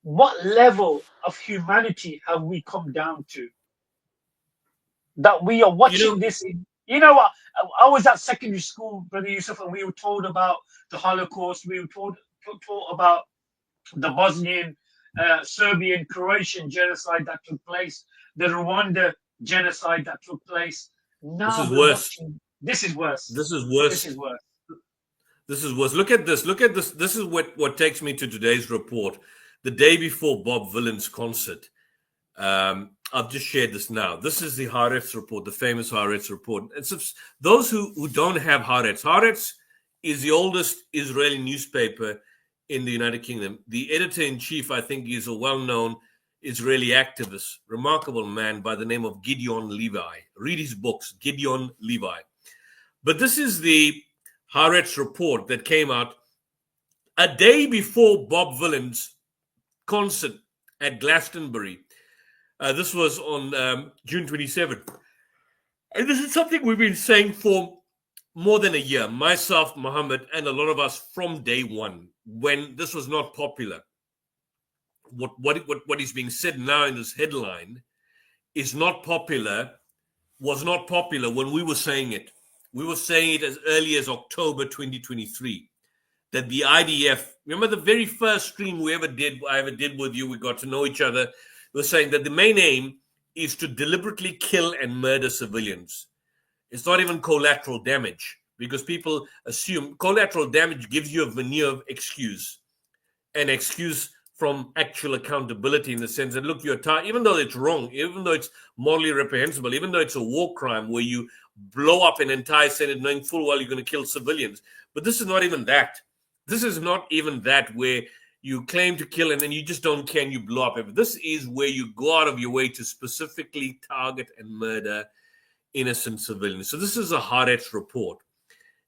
what level of humanity have we come down to? That we are watching this. What? I was at secondary school, Brother Yusuf, and we were told about the Holocaust. We were taught about the Bosnian, Serbian, Croatian genocide that took place, the Rwanda genocide that took place. Now this is worse. This is worse. This is worse. This is worse. This is worse. Look at this. This is what takes me to today's report. The day before Bob Vylan's concert. I've just shared this now. This is the Haaretz report, the famous Haaretz report. And so those who don't have Haaretz is the oldest Israeli newspaper in the United Kingdom. The editor-in-chief, I think, is a well-known Israeli activist, remarkable man by the name of Gideon Levi. Read his books, Gideon Levi. But this is the Haaretz report that came out a day before Bob Vylan's concert at Glastonbury. This was on June 27th. And this is something we've been saying for more than a year, myself, Muhammad, and a lot of us from day one, when this was not popular. What is being said now in this headline is not popular, was not popular when we were saying it. We were saying it as early as October 2023, that the IDF, remember the very first stream I ever did with you, we got to know each other, we were saying that the main aim is to deliberately kill and murder civilians. It's not even collateral damage, because people assume collateral damage gives you a veneer of excuse, an excuse from actual accountability, in the sense that, look, you're tired, even though it's wrong, even though it's morally reprehensible, even though it's a war crime where you blow up an entire Senate knowing full well you're going to kill civilians. But this is not even that. This is not even that, where you claim to kill and then you just don't care and you blow up. This is where you go out of your way to specifically target and murder innocent civilians. So this is a Haaretz report.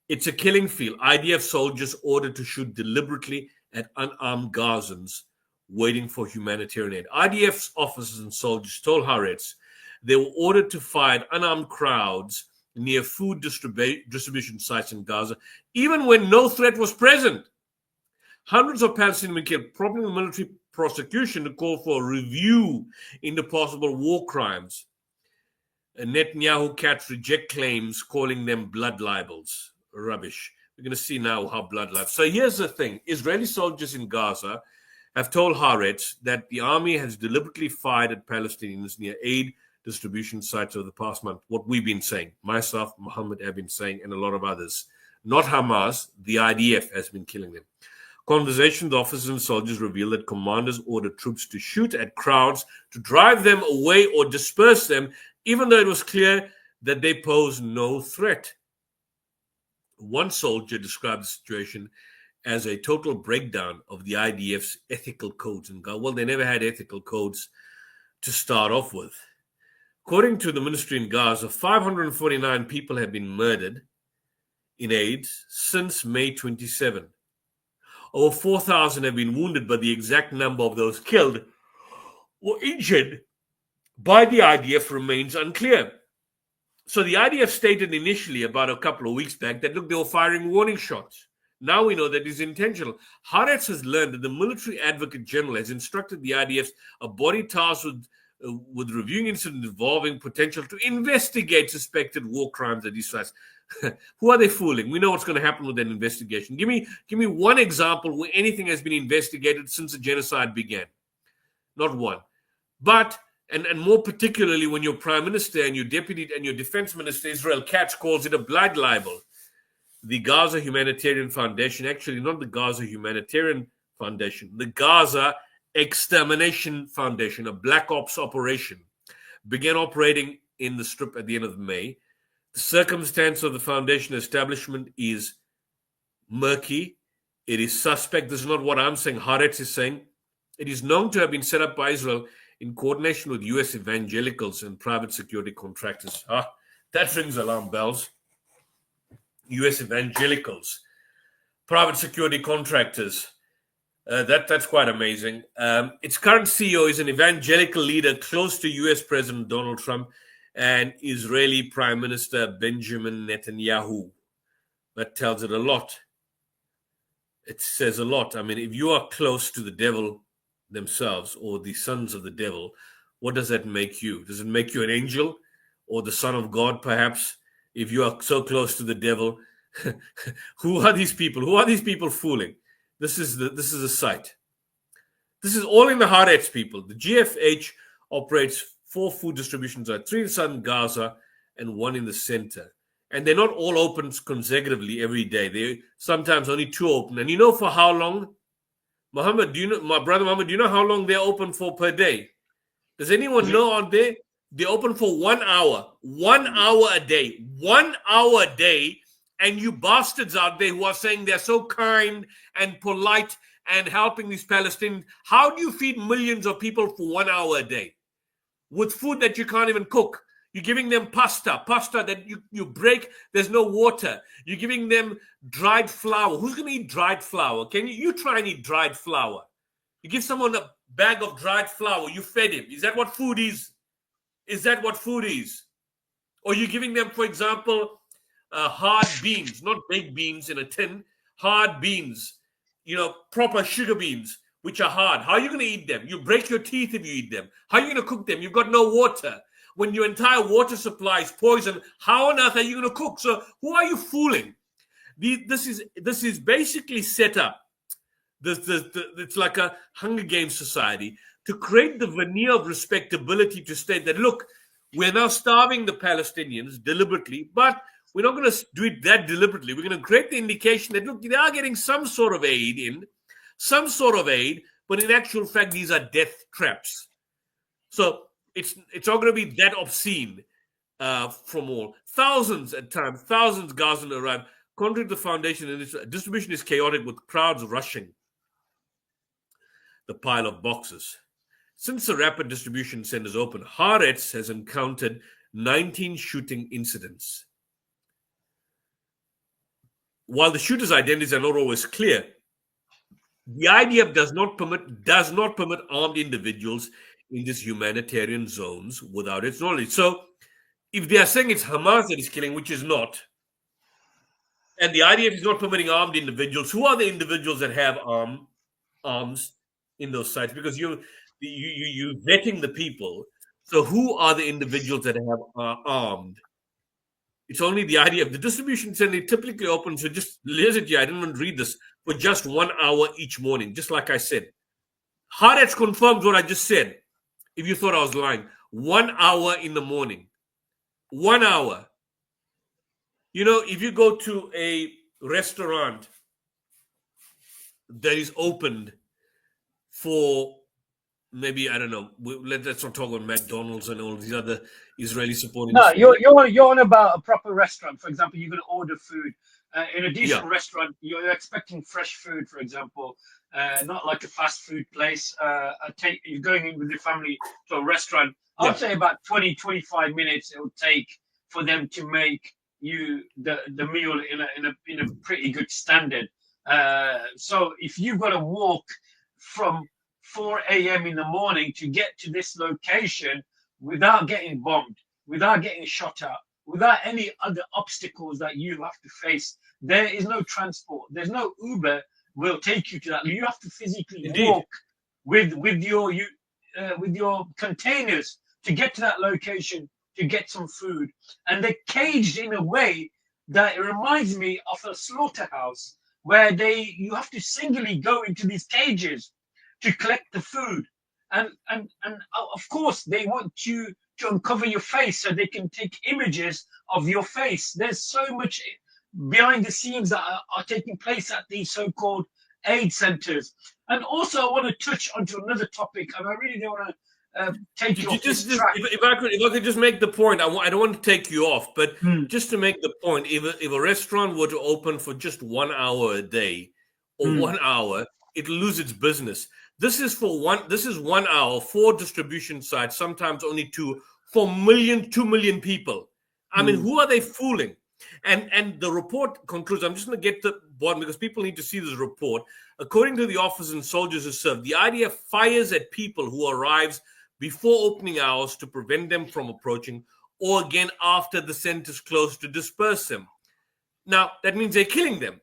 It's a killing field. IDF soldiers ordered to shoot deliberately at unarmed Gazans waiting for humanitarian aid. IDF's officers and soldiers told Haaretz they were ordered to fire at unarmed crowds near food distribution sites in Gaza, even when no threat was present. Hundreds of Palestinians were killed, prompting the military prosecution to call for a review into possible war crimes. Netanyahu cats reject claims, calling them blood libels. Rubbish. We're going to see now how blood libels. So here's the thing. Israeli soldiers in Gaza have told Haaretz that the army has deliberately fired at Palestinians near aid distribution sites over the past month. What we've been saying, myself, Muhammad have been saying, and a lot of others. Not Hamas, the IDF has been killing them. Conversations with officers and soldiers reveal that commanders ordered troops to shoot at crowds to drive them away or disperse them, even though it was clear that they pose no threat. One soldier described the situation as a total breakdown of the IDF's ethical codes in Gaza. Well, they never had ethical codes to start off with. According to the ministry in Gaza, 549 people have been murdered in AIDS since May 27. Over 4,000 have been wounded, but the exact number of those killed or injured by the IDF remains unclear. So the IDF stated initially about a couple of weeks back that, look, they were firing warning shots. Now we know that it's intentional. Haaretz has learned that the military advocate general has instructed the IDF, a body tasked with reviewing incidents involving potential to investigate suspected war crimes at these sites. Who are they fooling? We know what's going to happen with that investigation. Give me one example where anything has been investigated since the genocide began. Not one. But and more particularly when your prime minister and your deputy and your defense minister Israel Katz calls it a blood libel. The Gaza Humanitarian Foundation, actually not the Gaza Humanitarian Foundation, the Gaza Extermination Foundation, a black ops operation, began operating in the Strip at the end of May. The circumstance of the foundation establishment is murky. It is suspect. This is not what I'm saying. Haaretz is saying. It is known to have been set up by Israel in coordination with U.S. evangelicals and private security contractors. That rings alarm bells. U.S. evangelicals, private security contractors. That's quite amazing. Its current CEO is an evangelical leader close to U.S. President Donald Trump and Israeli Prime Minister Benjamin Netanyahu. That tells it a lot. It says a lot. I mean, if you are close to the devil themselves or the sons of the devil, what does that make you? Does it make you an angel or the son of God, perhaps? If you are so close to the devil, who are these people? Who are these people fooling? This is a sight. This is all in the Haaretz, people. The GFH operates 4 food distribution sites, 3 in southern Gaza and 1 in the center. And they're not all open consecutively every day. They sometimes only 2 open. And you know for how long? Muhammad, my brother Muhammad, do you know how long they're open for per day? Does anyone know out there? They're open for 1 hour. 1 hour a day. 1 hour a day. And you bastards out there who are saying they're so kind and polite and helping these Palestinians. How do you feed millions of people for 1 hour a day with food that you can't even cook? You're giving them pasta that you break, there's no water. You're giving them dried flour. Who's going to eat dried flour? Can you try and eat dried flour? You give someone a bag of dried flour, you fed him. Is that what food is? Is that what food is? Or you're giving them, for example, hard beans, not baked beans in a tin, hard beans, proper sugar beans, which are hard. How are you going to eat them? You break your teeth if you eat them. How are you going to cook them? You've got no water. When your entire water supply is poison, how on earth are you going to cook? So who are you fooling? This is basically set up. It's like a Hunger Games society to create the veneer of respectability to state that, look, we're now starving the Palestinians deliberately, but we're not going to do it that deliberately. We're going to create the indication that, look, they are getting some sort of aid, but in actual fact, these are death traps. So it's not going to be that obscene from all. Thousands Gazan arrive. Contrary to the foundation, and its distribution is chaotic with crowds rushing the pile of boxes. Since the rapid distribution centers opened, Haaretz has encountered 19 shooting incidents. While the shooters' identities are not always clear, the IDF does not permit armed individuals in these humanitarian zones without its knowledge. So if they are saying it's Hamas that is killing, which is not, and the IDF is not permitting armed individuals, who are the individuals that have arms in those sites? Because you're vetting the people. So who are the individuals that have armed? It's only the IDF. The distribution center typically opens, so just listen to I didn't want to read this, for just 1 hour each morning, just like I said. Haaretz confirms what I just said, if you thought I was lying. 1 hour in the morning. 1 hour. If you go to a restaurant that is opened for maybe, I don't know, let's not talk about McDonald's and all these other Israeli supporting. No, you're on about a proper restaurant. For example, you're going to order food in a decent restaurant. You're expecting fresh food, for example, not like a fast food place. You're going in with your family to a restaurant. I'd say about 20-25 minutes it will take for them to make you the meal in a pretty good standard. So if you've got to walk from 4 a.m. in the morning to get to this location without getting bombed, without getting shot at, without any other obstacles that you have to face, there is no transport. There's no Uber will take you to that. You have to physically walk with your containers to get to that location to get some food. And they're caged in a way that it reminds me of a slaughterhouse where you have to singly go into these cages to collect the food. And of course, they want you to uncover your face so they can take images of your face. There's so much behind the scenes that are taking place at these so-called aid centers. And also, I want to touch onto another topic, and I really don't want to take you off this track. If I could just make the point, I don't want to take you off, but just to make the point, if a restaurant were to open for just 1 hour a day or 1 hour, it'll lose its business. This is 1 hour, 4 distribution sites, sometimes only 2, for 2 million people. I mean, who are they fooling? And the report concludes, I'm just going to get to the bottom because people need to see this report. According to the officers and soldiers who serve, the IDF fires at people who arrives before opening hours to prevent them from approaching, or again after the centers close to disperse them. Now, that means they're killing them.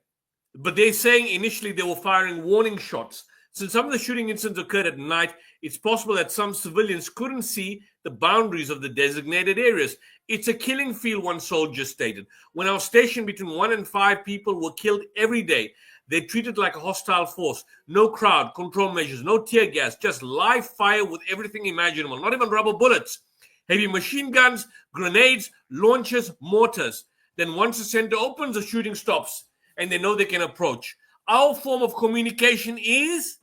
But they're saying initially they were firing warning shots. Since some of the shooting incidents occurred at night, it's possible that some civilians couldn't see the boundaries of the designated areas. It's a killing field, one soldier stated. When I was stationed, between 1 and 5 people were killed every day. They treated like a hostile force. No crowd control measures, no tear gas, just live fire with everything imaginable. Not even rubber bullets. Heavy machine guns, grenades, launchers, mortars. Then once the center opens, the shooting stops and they know they can approach. Our form of communication is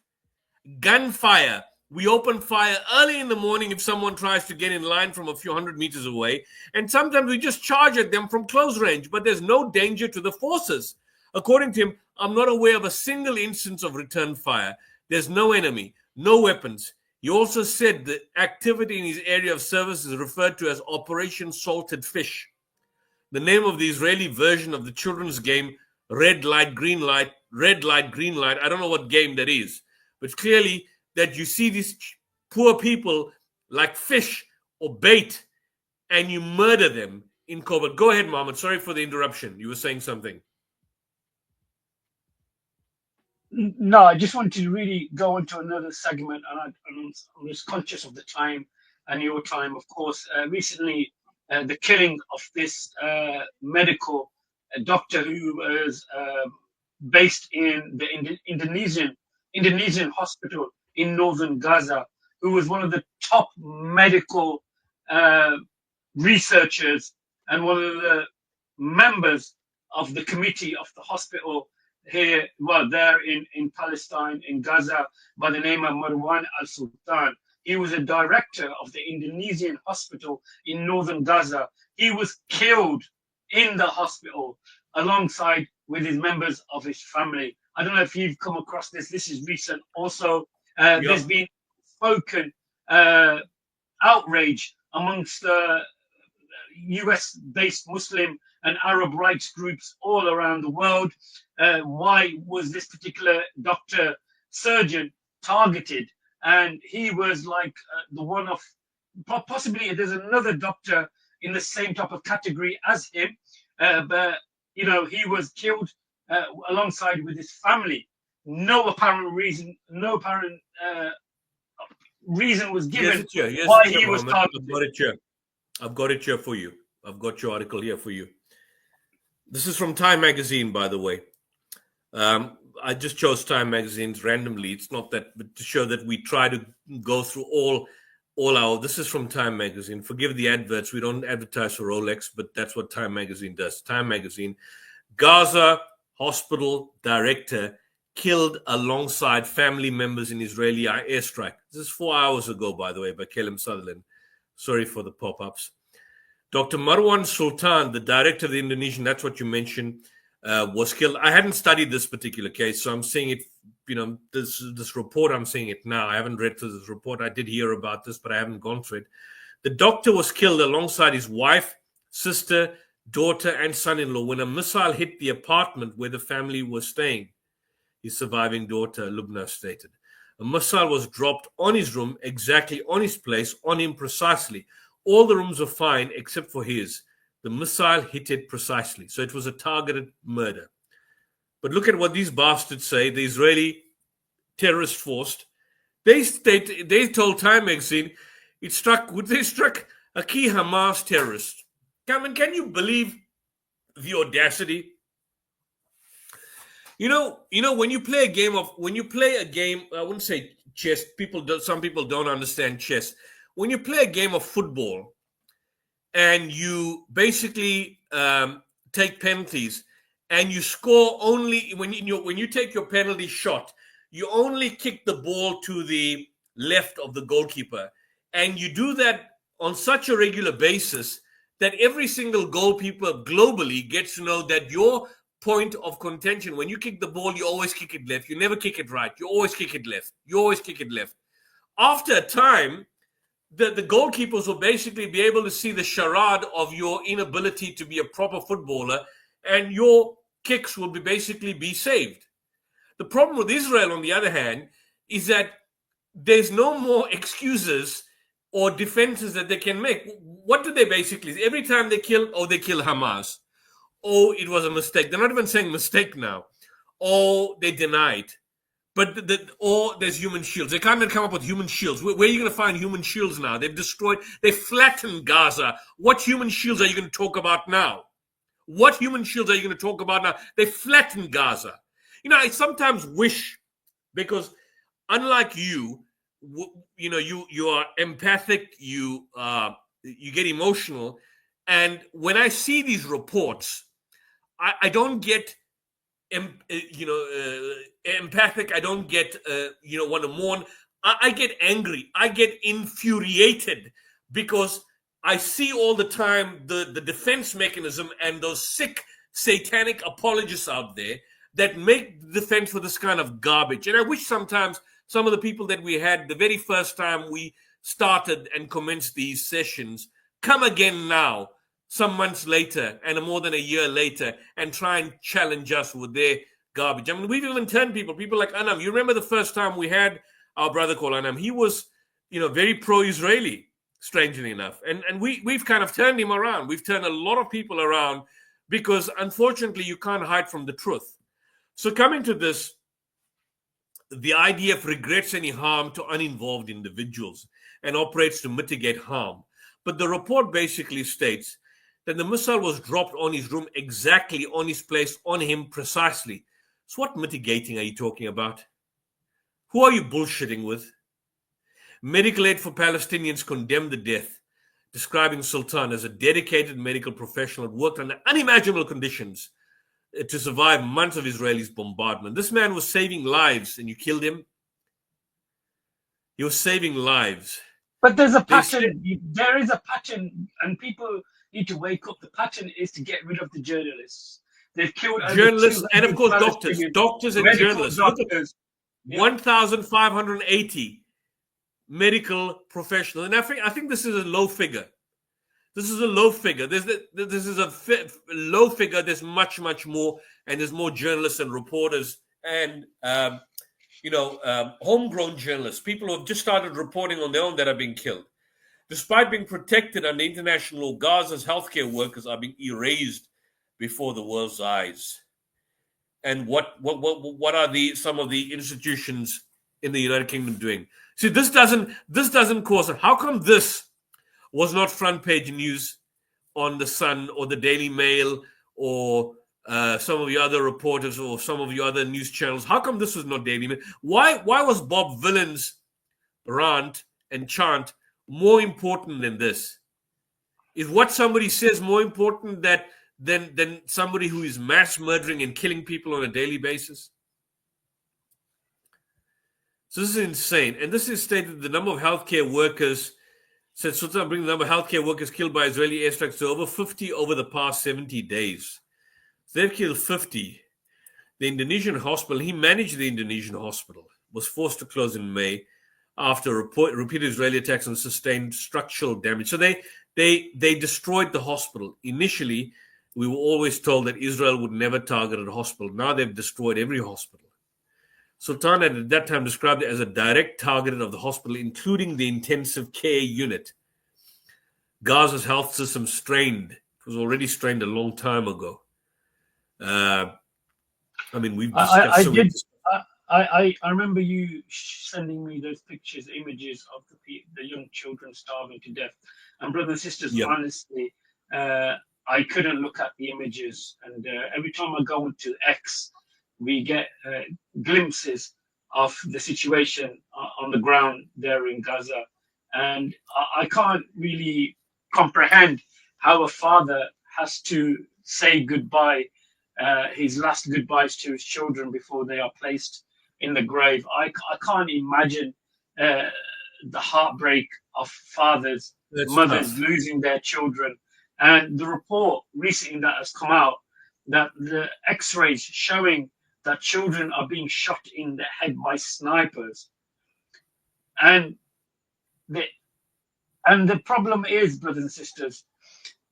gunfire. We open fire early in the morning if someone tries to get in line from a few hundred meters away. And sometimes we just charge at them from close range, but there's no danger to the forces. According to him, I'm not aware of a single instance of return fire. There's no enemy, no weapons. He also said the activity in his area of service is referred to as Operation Salted Fish, the name of the Israeli version of the children's game Red Light, Green Light, Red Light, Green Light. I don't know what game that is, but clearly that you see these poor people like fish or bait and you murder them in cold. Go ahead, Mohammed. Sorry for the interruption. You were saying something. No, I just wanted to really go into another segment, and I'm just conscious of the time and your time, of course. Recently, the killing of this medical doctor who was based in the Indonesian hospital in northern Gaza, who was one of the top medical researchers and one of the members of the committee of the hospital here, well, there in Palestine, in Gaza, by the name of Marwan al-Sultan. He was a director of the Indonesian hospital in northern Gaza. He was killed in the hospital alongside with his members of his family. I don't know if you've come across this. This is recent. Also, there's been spoken outrage amongst US-based Muslim and Arab rights groups all around the world. Why was this particular doctor surgeon targeted? And he was like the one of, possibly there's another doctor in the same type of category as him, but you know, he was killed alongside with his family. No apparent reason, no apparent reason was given why he was targeted. I've got it here for you. I've got your article here for you. This is from Time Magazine, by the way. I just chose Time Magazines randomly. It's not that, but to show that we try to go through all our. This is from Time Magazine. Forgive the adverts. We don't advertise for Rolex, but that's what Time Magazine does. Time Magazine. Gaza hospital director killed alongside family members in Israeli airstrike. This is 4 hours ago, by the way, by Kelem Sutherland. Sorry for the pop-ups. Dr. Marwan Sultan, the director of the Indonesian, that's what you mentioned, was killed. I hadn't studied this particular case, so I'm seeing it, you know, this report, I'm seeing it now. I haven't read through this report. I did hear about this, but I haven't gone through it. The doctor was killed alongside his wife, sister, daughter, and son-in-law when a missile hit the apartment where the family was staying. His surviving daughter, Lubna, stated. A missile was dropped on his room, exactly on his place, on him precisely. All the rooms were fine except for his. The missile hit it precisely. So it was a targeted murder. But look at what these bastards say, the Israeli terrorist force. They told Time Magazine they struck a key Hamas terrorist. Can you believe the audacity? You know, when you play a game, I wouldn't say chess. Some people don't understand chess. When you play a game of football and you basically take penalties and you score only when you take your penalty shot, you only kick the ball to the left of the goalkeeper, and you do that on such a regular basis that every single goalkeeper globally gets to know that your point of contention, when you kick the ball, you always kick it left. You never kick it right. You always kick it left. You always kick it left. After a time, the goalkeepers will basically be able to see the charade of your inability to be a proper footballer, and your kicks will basically be saved. The problem with Israel, on the other hand, is that there's no more excuses or defenses that they can make. What do they basically? Every time they kill Hamas. Oh, it was a mistake. They're not even saying mistake now. Oh, they denied. But there's human shields. They can't even come up with human shields. Where are you going to find human shields now? They flattened Gaza. What human shields are you going to talk about now? What human shields are you going to talk about now? They flattened Gaza. You know, I sometimes wish, because unlike you are empathic, you get emotional. And when I see these reports, I don't get empathic. I don't get want to mourn. I get angry. I get infuriated because I see all the time the defense mechanism and those sick satanic apologists out there that make the defense for this kind of garbage. And I wish sometimes some of the people that we had the very first time we started and commenced these sessions come again now, some months later and more than a year later, and try and challenge us with their garbage. I mean, we've even turned people like Anam. You remember the first time we had our brother called Anam? He was, very pro-Israeli, strangely enough. And we've kind of turned him around. We've turned a lot of people around because, unfortunately, you can't hide from the truth. So coming to this, the IDF regrets any harm to uninvolved individuals and operates to mitigate harm. But the report basically states that the missile was dropped on his room, exactly on his place, on him precisely. So what mitigating are you talking about? Who are you bullshitting with? Medical Aid for Palestinians condemned the death, describing Sultan as a dedicated medical professional who worked under unimaginable conditions to survive months of Israelis' bombardment. This man was saving lives and you killed him. He was saving lives. But there's a pattern. There is a pattern, and people need to wake up. The pattern is to get rid of the journalists. They've killed journalists and, of course, doctors and journalists. Doctors. 1,580 medical professionals, and I think this is a low figure. This is a low figure. This is a low figure. There's much more, and there's more journalists and reporters and homegrown journalists, people who have just started reporting on their own that are being killed. Despite being protected under international law, Gaza's healthcare workers are being erased before the world's eyes. And what are some of the institutions in the United Kingdom doing? See, this doesn't cause it. How come this was not front page news on the Sun or the Daily Mail or some of the other reporters or some of the other news channels? How come this was not Daily Mail? Why was Bob Vylan's rant and chant more important than this? Is what somebody says more important than somebody who is mass murdering and killing people on a daily basis? So this is insane. And this is stated the number of healthcare workers, said Sultan bring the number of healthcare workers killed by Israeli airstrikes to over 50 over the past 70 days. So they've killed 50. The Indonesian hospital, he managed the Indonesian hospital, was forced to close in May after repeated Israeli attacks and sustained structural damage. So they destroyed the hospital. Initially, we were always told that Israel would never target a hospital. Now they've destroyed every hospital. Sultan had at that time described it as a direct target of the hospital, including the intensive care unit. Gaza's health system strained. It was already strained a long time ago. We've discussed I remember you sending me those pictures, images of the young children starving to death. And brothers and sisters, honestly, I couldn't look at the images. And every time I go into X, we get glimpses of the situation on the ground there in Gaza. And I can't really comprehend how a father has to say goodbye, his last goodbyes to his children before they are placed in the grave. I can't imagine the heartbreak of fathers, mothers losing their children. And the report recently that has come out, that the x-rays showing that children are being shot in the head by snipers. And the problem is, brothers and sisters,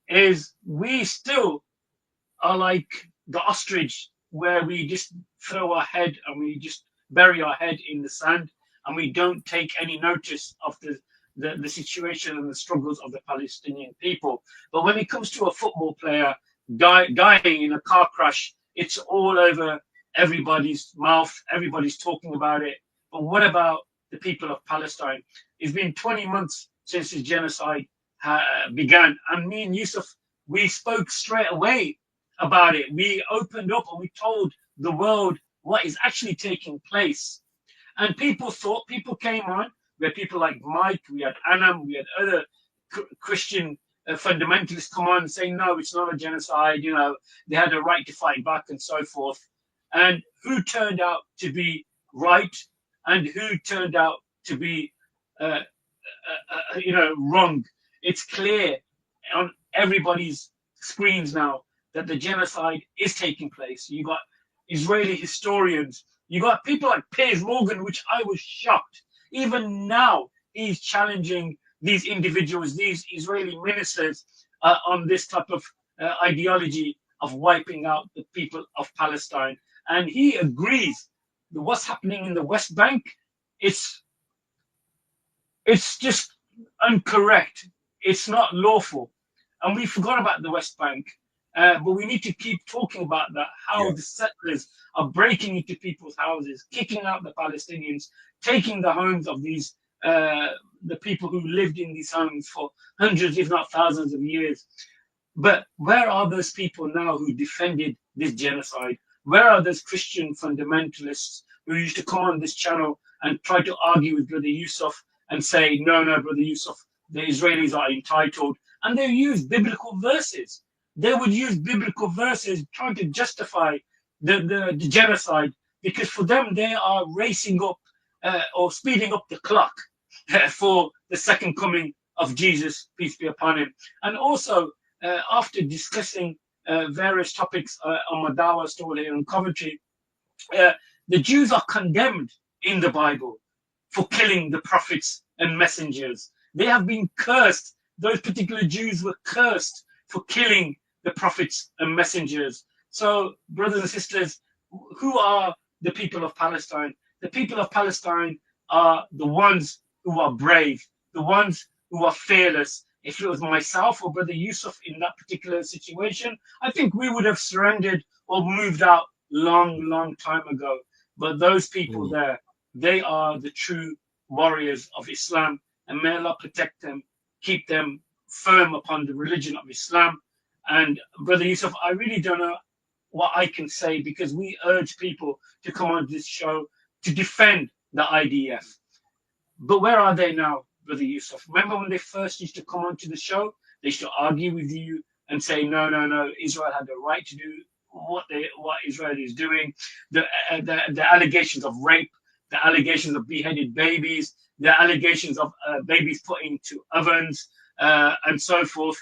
is we still are like the ostrich, where we just throw our head and we just bury our head in the sand, and we don't take any notice of the situation and the struggles of the Palestinian people. But when it comes to a football player dying in a car crash, it's all over everybody's mouth. Everybody's talking about it. But what about the people of Palestine? It's been 20 months since the genocide began, and me and Yusuf, we spoke straight away about it. We opened up and we told the world what is actually taking place. And people came on, we had people like Mike, we had Anam, we had other Christian fundamentalists come on and say, no, it's not a genocide, they had a right to fight back and so forth. And who turned out to be right and who turned out to be wrong? It's clear on everybody's screens now that the genocide is taking place. You got Israeli historians. You got people like Piers Morgan, which I was shocked. Even now, he's challenging these individuals, these Israeli ministers, on this type of ideology of wiping out the people of Palestine. And he agrees that what's happening in the West Bank, it's just incorrect. It's not lawful. And we forgot about the West Bank. But we need to keep talking about that, how the settlers are breaking into people's houses, kicking out the Palestinians, taking the homes of these, the people who lived in these homes for hundreds, if not thousands of years. But where are those people now who defended this genocide? Where are those Christian fundamentalists who used to come on this channel and try to argue with Brother Yusuf and say, no, Brother Yusuf, the Israelis are entitled? And they use biblical verses. They would use biblical verses trying to justify the genocide, because for them, they are racing up or speeding up the clock for the second coming of Jesus, peace be upon him. And also, after discussing various topics on my Dawah stall here in Coventry, the Jews are condemned in the Bible for killing the prophets and messengers. They have been cursed. Those particular Jews were cursed for killing the prophets and messengers. So, brothers and sisters, who are the people of Palestine? The people of Palestine are the ones who are brave, the ones who are fearless. If it was myself or Brother Yusuf in that particular situation, I think we would have surrendered or moved out long time ago. But those people there, they are the true warriors of Islam, and may Allah protect them, keep them firm upon the religion of Islam. And Brother Yusuf, I really don't know what I can say, because we urge people to come on this show to defend the IDF. But where are they now, Brother Yusuf? Remember when they first used to come onto the show? They used to argue with you and say, no, Israel had the right to do what Israel is doing. The allegations of rape, the allegations of beheaded babies, the allegations of babies put into ovens, and so forth.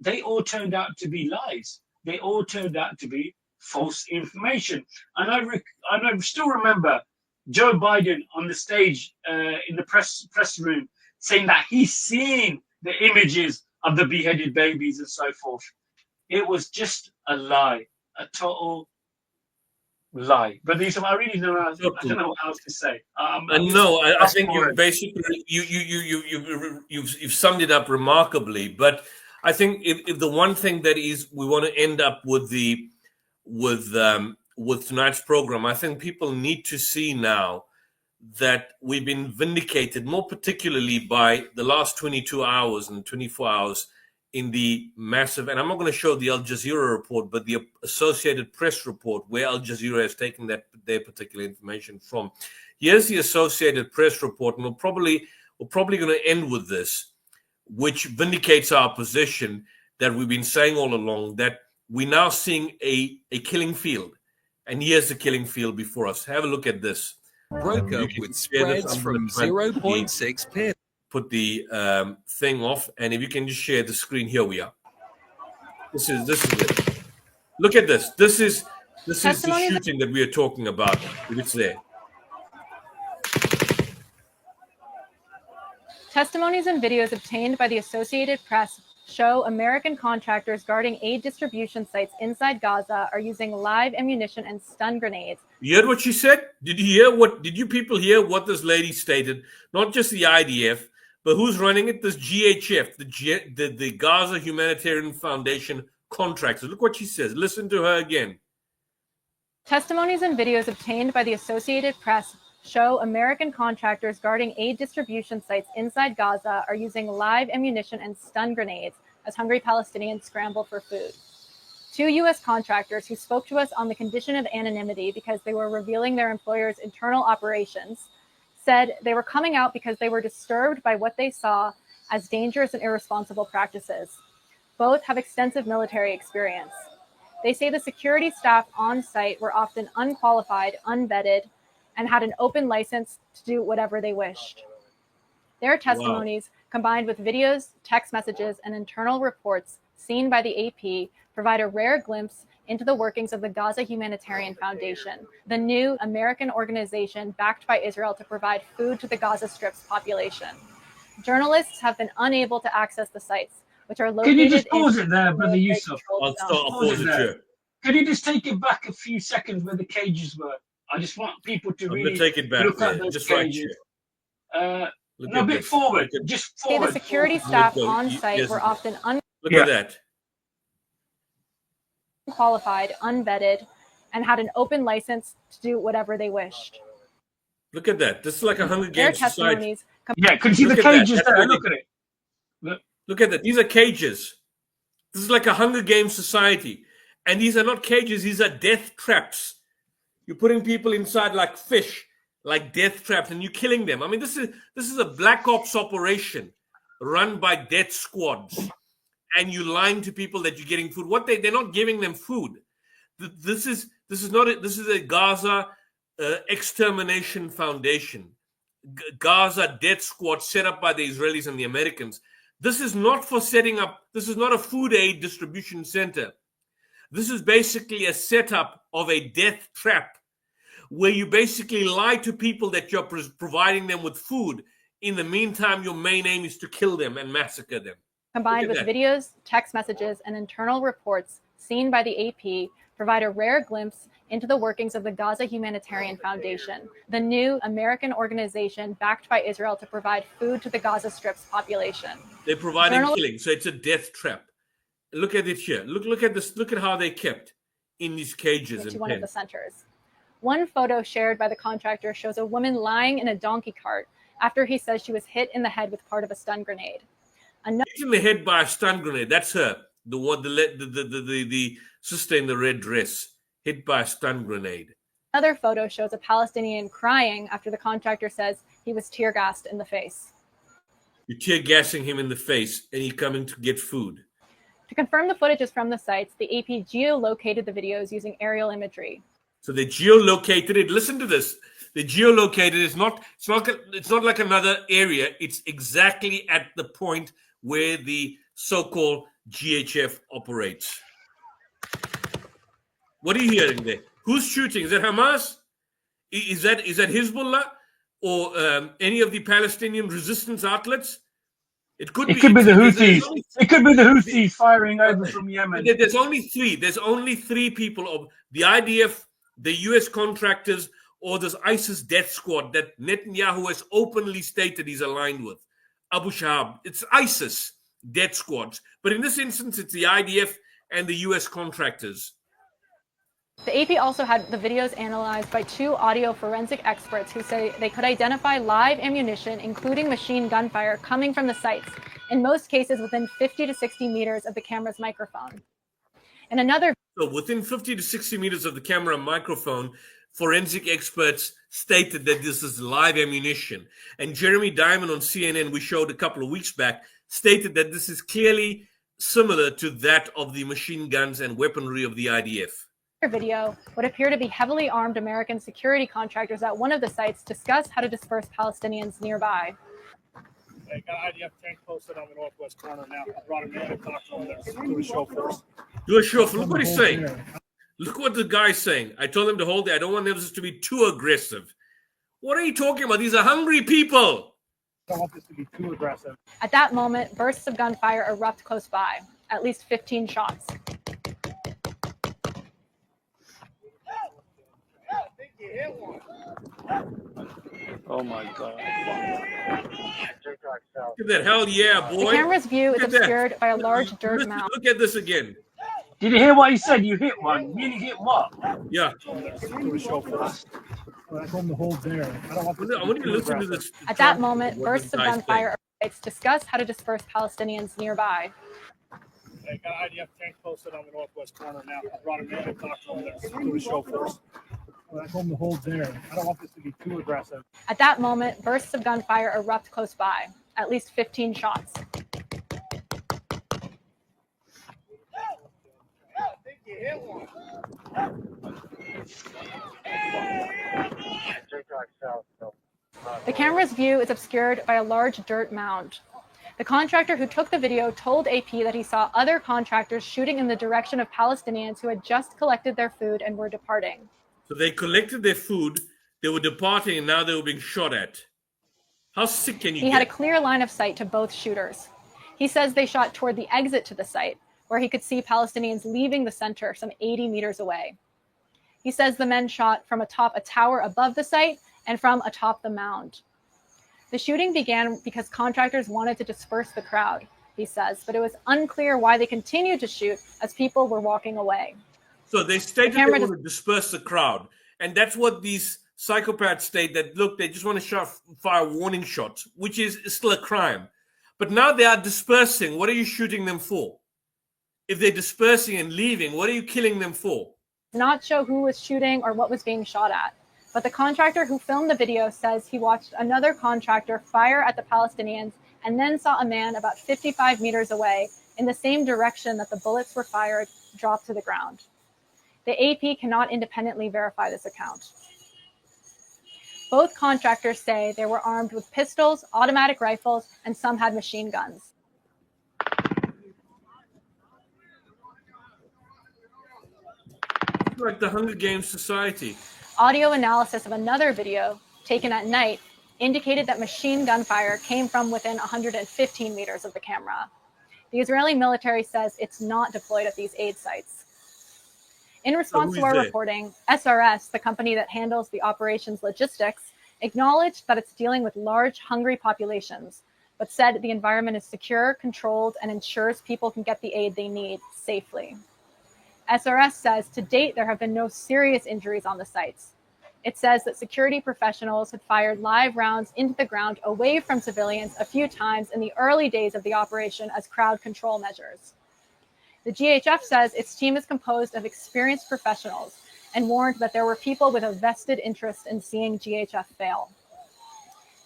They all turned out to be lies. They all turned out to be false information. And I still remember Joe Biden on the stage in the press room saying that he's seen the images of the beheaded babies and so forth. It was just a lie, a total lie. But I really don't know. I don't know what else to say. I think you basically you've summed it up remarkably. But I think if the one thing that is we want to end up with tonight's program, I think people need to see now that we've been vindicated, more particularly by the last 22 hours and 24 hours in the massive, and I'm not going to show the Al Jazeera report, but the Associated Press report, where Al Jazeera has taken their particular information from. Here's the Associated Press report, and we're probably going to end with this, which vindicates our position that we've been saying all along, that we're now seeing a killing field. And here's the killing field before us. Have a look at this. Broker with spreads from 0.6 pips. Put the thing off, and if you can just share the screen, here we are. This is it. Look at this. This is the shooting that we are talking about. If it's there. Testimonies and videos obtained by the Associated Press show American contractors guarding aid distribution sites inside Gaza are using live ammunition and stun grenades. You heard what she said? Did you people hear what this lady stated? Not just the IDF, but who's running it? This GHF, the Gaza Humanitarian Foundation contractors. Look what she says. Listen to her again. Testimonies and videos obtained by the Associated Press show American contractors guarding aid distribution sites inside Gaza are using live ammunition and stun grenades as hungry Palestinians scramble for food. 2 U.S. contractors who spoke to us on the condition of anonymity because they were revealing their employer's internal operations said they were coming out because they were disturbed by what they saw as dangerous and irresponsible practices. Both have extensive military experience. They say the security staff on site were often unqualified, unvetted, and had an open license to do whatever they wished. Their testimonies, combined with videos, text messages, and internal reports, seen by the AP, provide a rare glimpse into the workings of the Gaza Humanitarian Foundation, the new American organization backed by Israel to provide food to the Gaza Strip's population. Journalists have been unable to access the sites, which are located. Can you just pause it there, Brother Yusuf? I'll pause it here. Can you just take it back a few seconds where the cages were? I just want people to really take it back look there. at those Just cages. right No, a bit forward. Just forward. The security staff on site were often Look at that. unqualified, unvetted, and had an open license to do whatever they wished. Look at that. This is like a Hunger Their Games society. testimonies Yeah, can you see Look the at that. cages That's there? where Look at it. Look at that. These are cages. This is like a Hunger Games society. And these are not cages, these are death traps. You're putting people inside like fish, like death traps, and you're killing them. I mean, this is a black ops operation run by death squads. And you're lying to people that you're getting food. They're not giving them food. This is a Gaza extermination foundation. Gaza death squad set up by the Israelis and the Americans. This is not for setting up, this is not a food aid distribution center. This is basically a setup of a death trap where you basically lie to people that you're providing them with food. In the meantime, your main aim is to kill them and massacre them. Combined with videos, text messages, and internal reports seen by the AP, provide a rare glimpse into the workings of the Gaza Humanitarian Foundation, the new American organization backed by Israel to provide food to the Gaza Strip's population. They're providing killing, so it's a death trap. Look at it here. Look at this. Look at how they kept in these cages. To one of the centers. One photo shared by the contractor shows a woman lying in a donkey cart after he says she was hit in the head with part of a stun grenade. Hit in the head by a stun grenade. That's her. The sister in the red dress, hit by a stun grenade. Another photo shows a Palestinian crying after the contractor says he was tear gassed in the face. You're tear gassing him in the face, and he's coming to get food. To confirm the footage is from the sites, the AP geolocated the videos using aerial imagery. So they geolocated it. Listen to this. They geolocated it. It's not like another area. It's exactly at the point where the so-called GHF operates. What are you hearing there? Who's shooting? Is that Hamas? Is that Hezbollah or any of the Palestinian resistance outlets? It could be the Houthis. It could be the Houthis firing over from Yemen. There's only three. There's only three people of the IDF, the US contractors, or this ISIS death squad that Netanyahu has openly stated he's aligned with. Abu Shahab. It's ISIS death squads. But in this instance, it's the IDF and the US contractors. The AP also had the videos analyzed by two audio forensic experts who say they could identify live ammunition, including machine gunfire, coming from the sites, in most cases within 50 to 60 meters of the camera's microphone. In another... So within 50 to 60 meters of the camera microphone, forensic experts stated that this is live ammunition. And Jeremy Diamond on CNN, we showed a couple of weeks back, stated that this is clearly similar to that of the machine guns and weaponry of the IDF. Video would appear to be heavily armed American security contractors at one of the sites discuss how to disperse Palestinians nearby. Hey, got IDF tank posted on the northwest corner now. I brought him in and talked to him. Let's do a show first. Do a show. Look what he's saying. Look what the guy's saying. I told him to hold it. I don't want this to be too aggressive. What are you talking about? These are hungry people. I don't want this to be too aggressive. At that moment, bursts of gunfire erupt close by. At least 15 shots. Oh my God. Look at that. Hell yeah, boy. The camera's view is obscured by a large dirt mound. Look at this again. Did you hear what he said? You hit one. Really hit what? Yeah. Let's do a show first. I told him to hold there. I want you to listen to this. At that moment, bursts of gunfire discuss how to disperse Palestinians nearby. Hey, got IDF tank posted on the northwest corner now. I brought him in and talked to him. Let's do a show first. I told him to hold there. I don't want this to be too aggressive. At that moment, bursts of gunfire erupt close by. At least 15 shots. The camera's view is obscured by a large dirt mound. The contractor who took the video told AP that he saw other contractors shooting in the direction of Palestinians who had just collected their food and were departing. So they collected their food, they were departing, and now they were being shot at. How sick can you get? He had a clear line of sight to both shooters. He says they shot toward the exit to the site, where he could see Palestinians leaving the center some 80 meters away. He says the men shot from atop a tower above the site and from atop the mound. The shooting began because contractors wanted to disperse the crowd, he says, but it was unclear why they continued to shoot as people were walking away. So they stated they want to disperse the crowd. And that's what these psychopaths state, that, look, they just want to fire warning shots, which is still a crime. But now they are dispersing. What are you shooting them for? If they're dispersing and leaving, what are you killing them for? Not show who was shooting or what was being shot at. But the contractor who filmed the video says he watched another contractor fire at the Palestinians and then saw a man about 55 meters away in the same direction that the bullets were fired drop to the ground. The AP cannot independently verify this account. Both contractors say they were armed with pistols, automatic rifles, and some had machine guns. It's like the Hunger Games society. Audio analysis of another video taken at night indicated that machine gun fire came from within 115 meters of the camera. The Israeli military says it's not deployed at these aid sites. In response to our reporting, SRS, the company that handles the operation's logistics, acknowledged that it's dealing with large, hungry populations, but said the environment is secure, controlled, and ensures people can get the aid they need safely. SRS says to date there have been no serious injuries on the sites. It says that security professionals had fired live rounds into the ground away from civilians a few times in the early days of the operation as crowd control measures. The GHF says its team is composed of experienced professionals and warned that there were people with a vested interest in seeing GHF fail.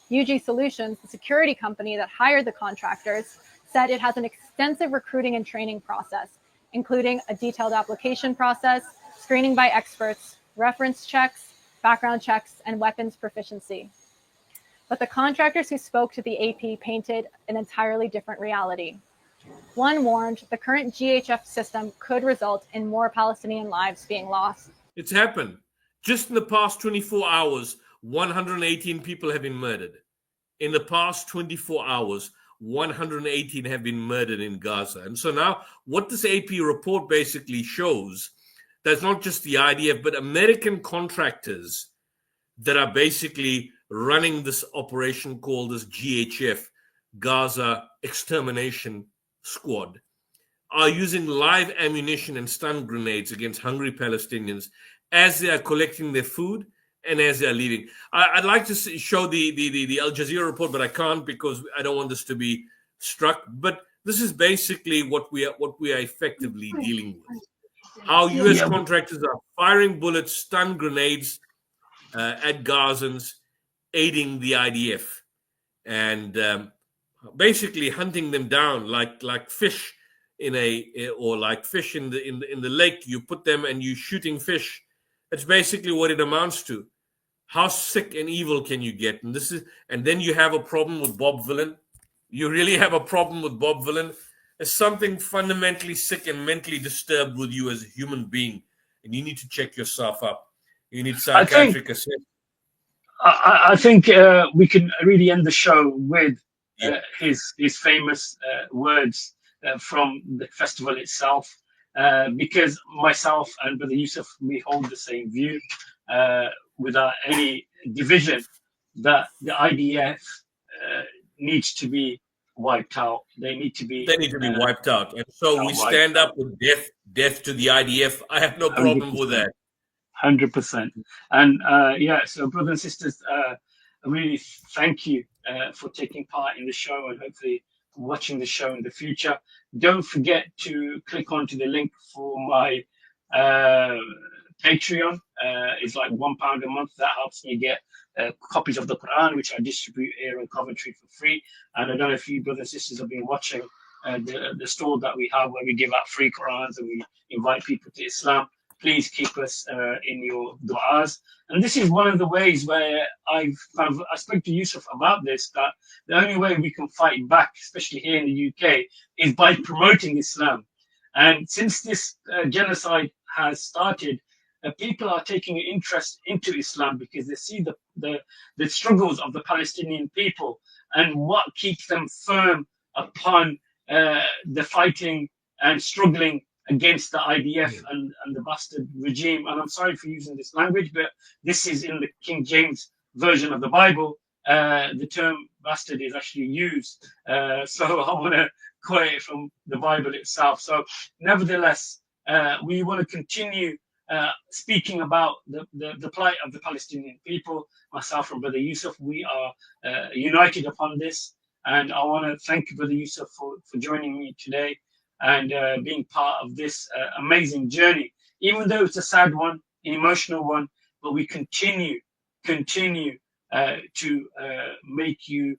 UG Solutions, the security company that hired the contractors, said it has an extensive recruiting and training process, including a detailed application process, screening by experts, reference checks, background checks, and weapons proficiency. But the contractors who spoke to the AP painted an entirely different reality. One warned the current GHF system could result in more Palestinian lives being lost. It's happened. Just in the past 24 hours, 118 people have been murdered. In the past 24 hours, 118 have been murdered in Gaza. And so now what this AP report basically shows, that's not just the IDF, but American contractors that are basically running this operation called this GHF, Gaza Extermination Squad, are using live ammunition and stun grenades against hungry Palestinians as they are collecting their food and as they are leaving. I'd like to show the Al Jazeera report, but I can't because I don't want this to be struck. But this is basically what we are effectively dealing with. How U.S. contractors are firing bullets, stun grenades at Gazans, aiding the IDF, and basically hunting them down like fish like fish in the lake. You put them and you shooting fish. That's basically what it amounts to. How sick and evil can you get? And then you have a problem with Bob Vylan. You really have a problem with Bob Vylan. There's something fundamentally sick and mentally disturbed with you as a human being, and you need to check yourself up. You need psychiatric assessment. I think we can really end the show with his famous words from the festival itself, because myself and Brother Yusuf, we hold the same view without any division that the IDF needs to be wiped out. They need to be wiped out. And so we stand up with death to the IDF. I have no problem 100%. With that. 100%. And so brothers and sisters, I really thank you for taking part in the show and hopefully watching the show in the future. Don't forget to click onto the link for my Patreon. It's like £1 a month. That helps me get copies of the Quran, which I distribute here in Coventry for free. And I don't know if you brothers and sisters have been watching the store that we have where we give out free Qurans and we invite people to Islam. please keep us in your du'as. And this is one of the ways where I spoke to Yusuf about this, that the only way we can fight back, especially here in the UK, is by promoting Islam. And since this genocide has started, people are taking an interest into Islam because they see the struggles of the Palestinian people and what keeps them firm upon the fighting and struggling against the IDF and the bastard regime. And I'm sorry for using this language, but this is in the King James version of the Bible. The term bastard is actually used. So I want to quote it from the Bible itself. So nevertheless, we want to continue speaking about the plight of the Palestinian people. Myself and Brother Yusuf, we are united upon this. And I want to thank Brother Yusuf for joining me today and being part of this amazing journey. Even though it's a sad one, an emotional one, but we continue to make you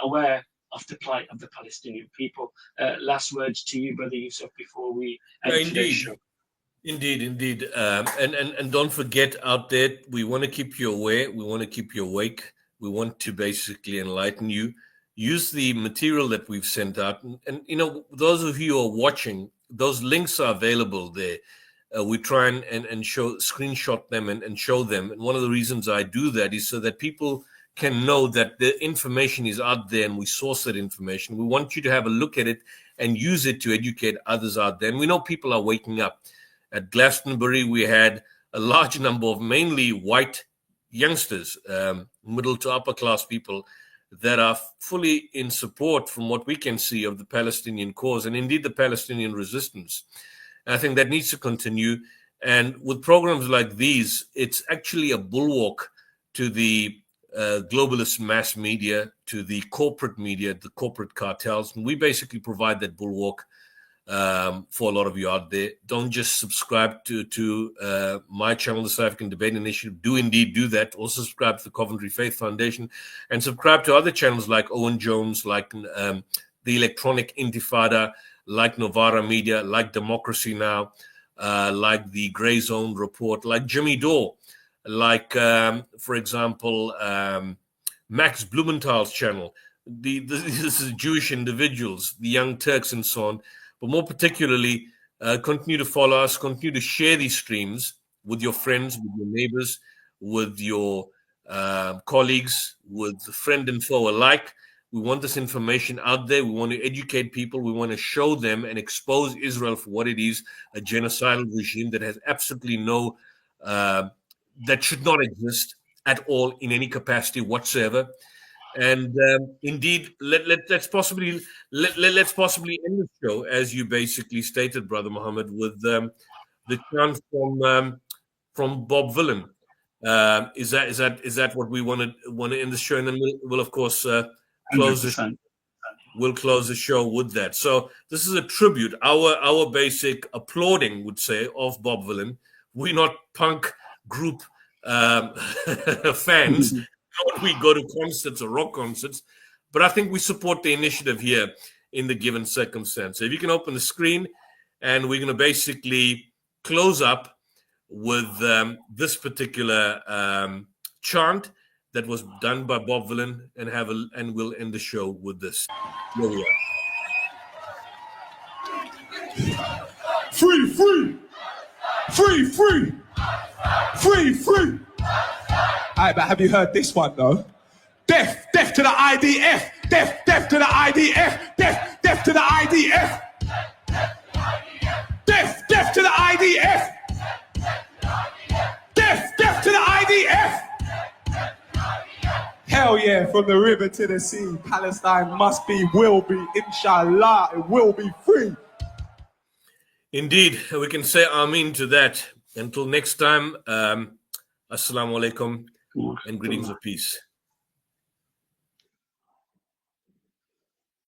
aware of the plight of the Palestinian people. Last words to you, Brother Yusuf, before we end today's show. Indeed. And don't forget out there, we want to keep you aware. We want to keep you awake. We want to basically enlighten you. Use the material that we've sent out. And you know, those of you who are watching, those links are available there. We try and show, screenshot them and show them. And one of the reasons I do that is so that people can know that the information is out there and we source that information. We want you to have a look at it and use it to educate others out there. And we know people are waking up. At Glastonbury, we had a large number of mainly white youngsters, middle to upper class people, that are fully in support, from what we can see, of the Palestinian cause and indeed the Palestinian resistance. And I think that needs to continue. And with programs like these, it's actually a bulwark to the globalist mass media, to the corporate media, the corporate cartels. And we basically provide that bulwark for a lot of you out there. Don't just subscribe to my channel, the South African Debate Initiative. Do indeed do that. Also subscribe to the Coventry Faith Foundation and subscribe to other channels like Owen Jones, like the Electronic Intifada, like Novara Media, like Democracy Now, like the Grey Zone Report, like Jimmy Dore, like, for example, Max Blumenthal's channel. This is Jewish individuals, the Young Turks and so on. But more particularly, continue to follow us, continue to share these streams with your friends, with your neighbors, with your colleagues, with friend and foe alike. We want this information out there. We want to educate people. We want to show them and expose Israel for what it is, a genocidal regime that has absolutely no, that should not exist at all in any capacity whatsoever. And indeed, let's possibly end the show, as you basically stated, Brother Muhammad, with the chant from Bob Vylan. Is that what we want to end the show? And then we'll of course close the show. We'll close the show with that. So this is a tribute. Our basic applauding, would say, of Bob Vylan. We're not punk group fans. We go to concerts or rock concerts, but I think we support the initiative here in the given circumstance. So if you can open the screen, and we're going to basically close up with this particular chant that was done by Bob Vylan, and we'll end the show with this. Here we are. Free, free, free, free, free, free. All right, but have you heard this one, though? Death, death to the IDF. Death, death to the IDF. Death, death to the IDF. Death, death to the IDF. Death, death to the IDF. Hell yeah, from the river to the sea, Palestine must be, will be, inshallah, it will be free. Indeed, we can say Ameen to that. Until next time, Assalamu alaikum and greetings of peace.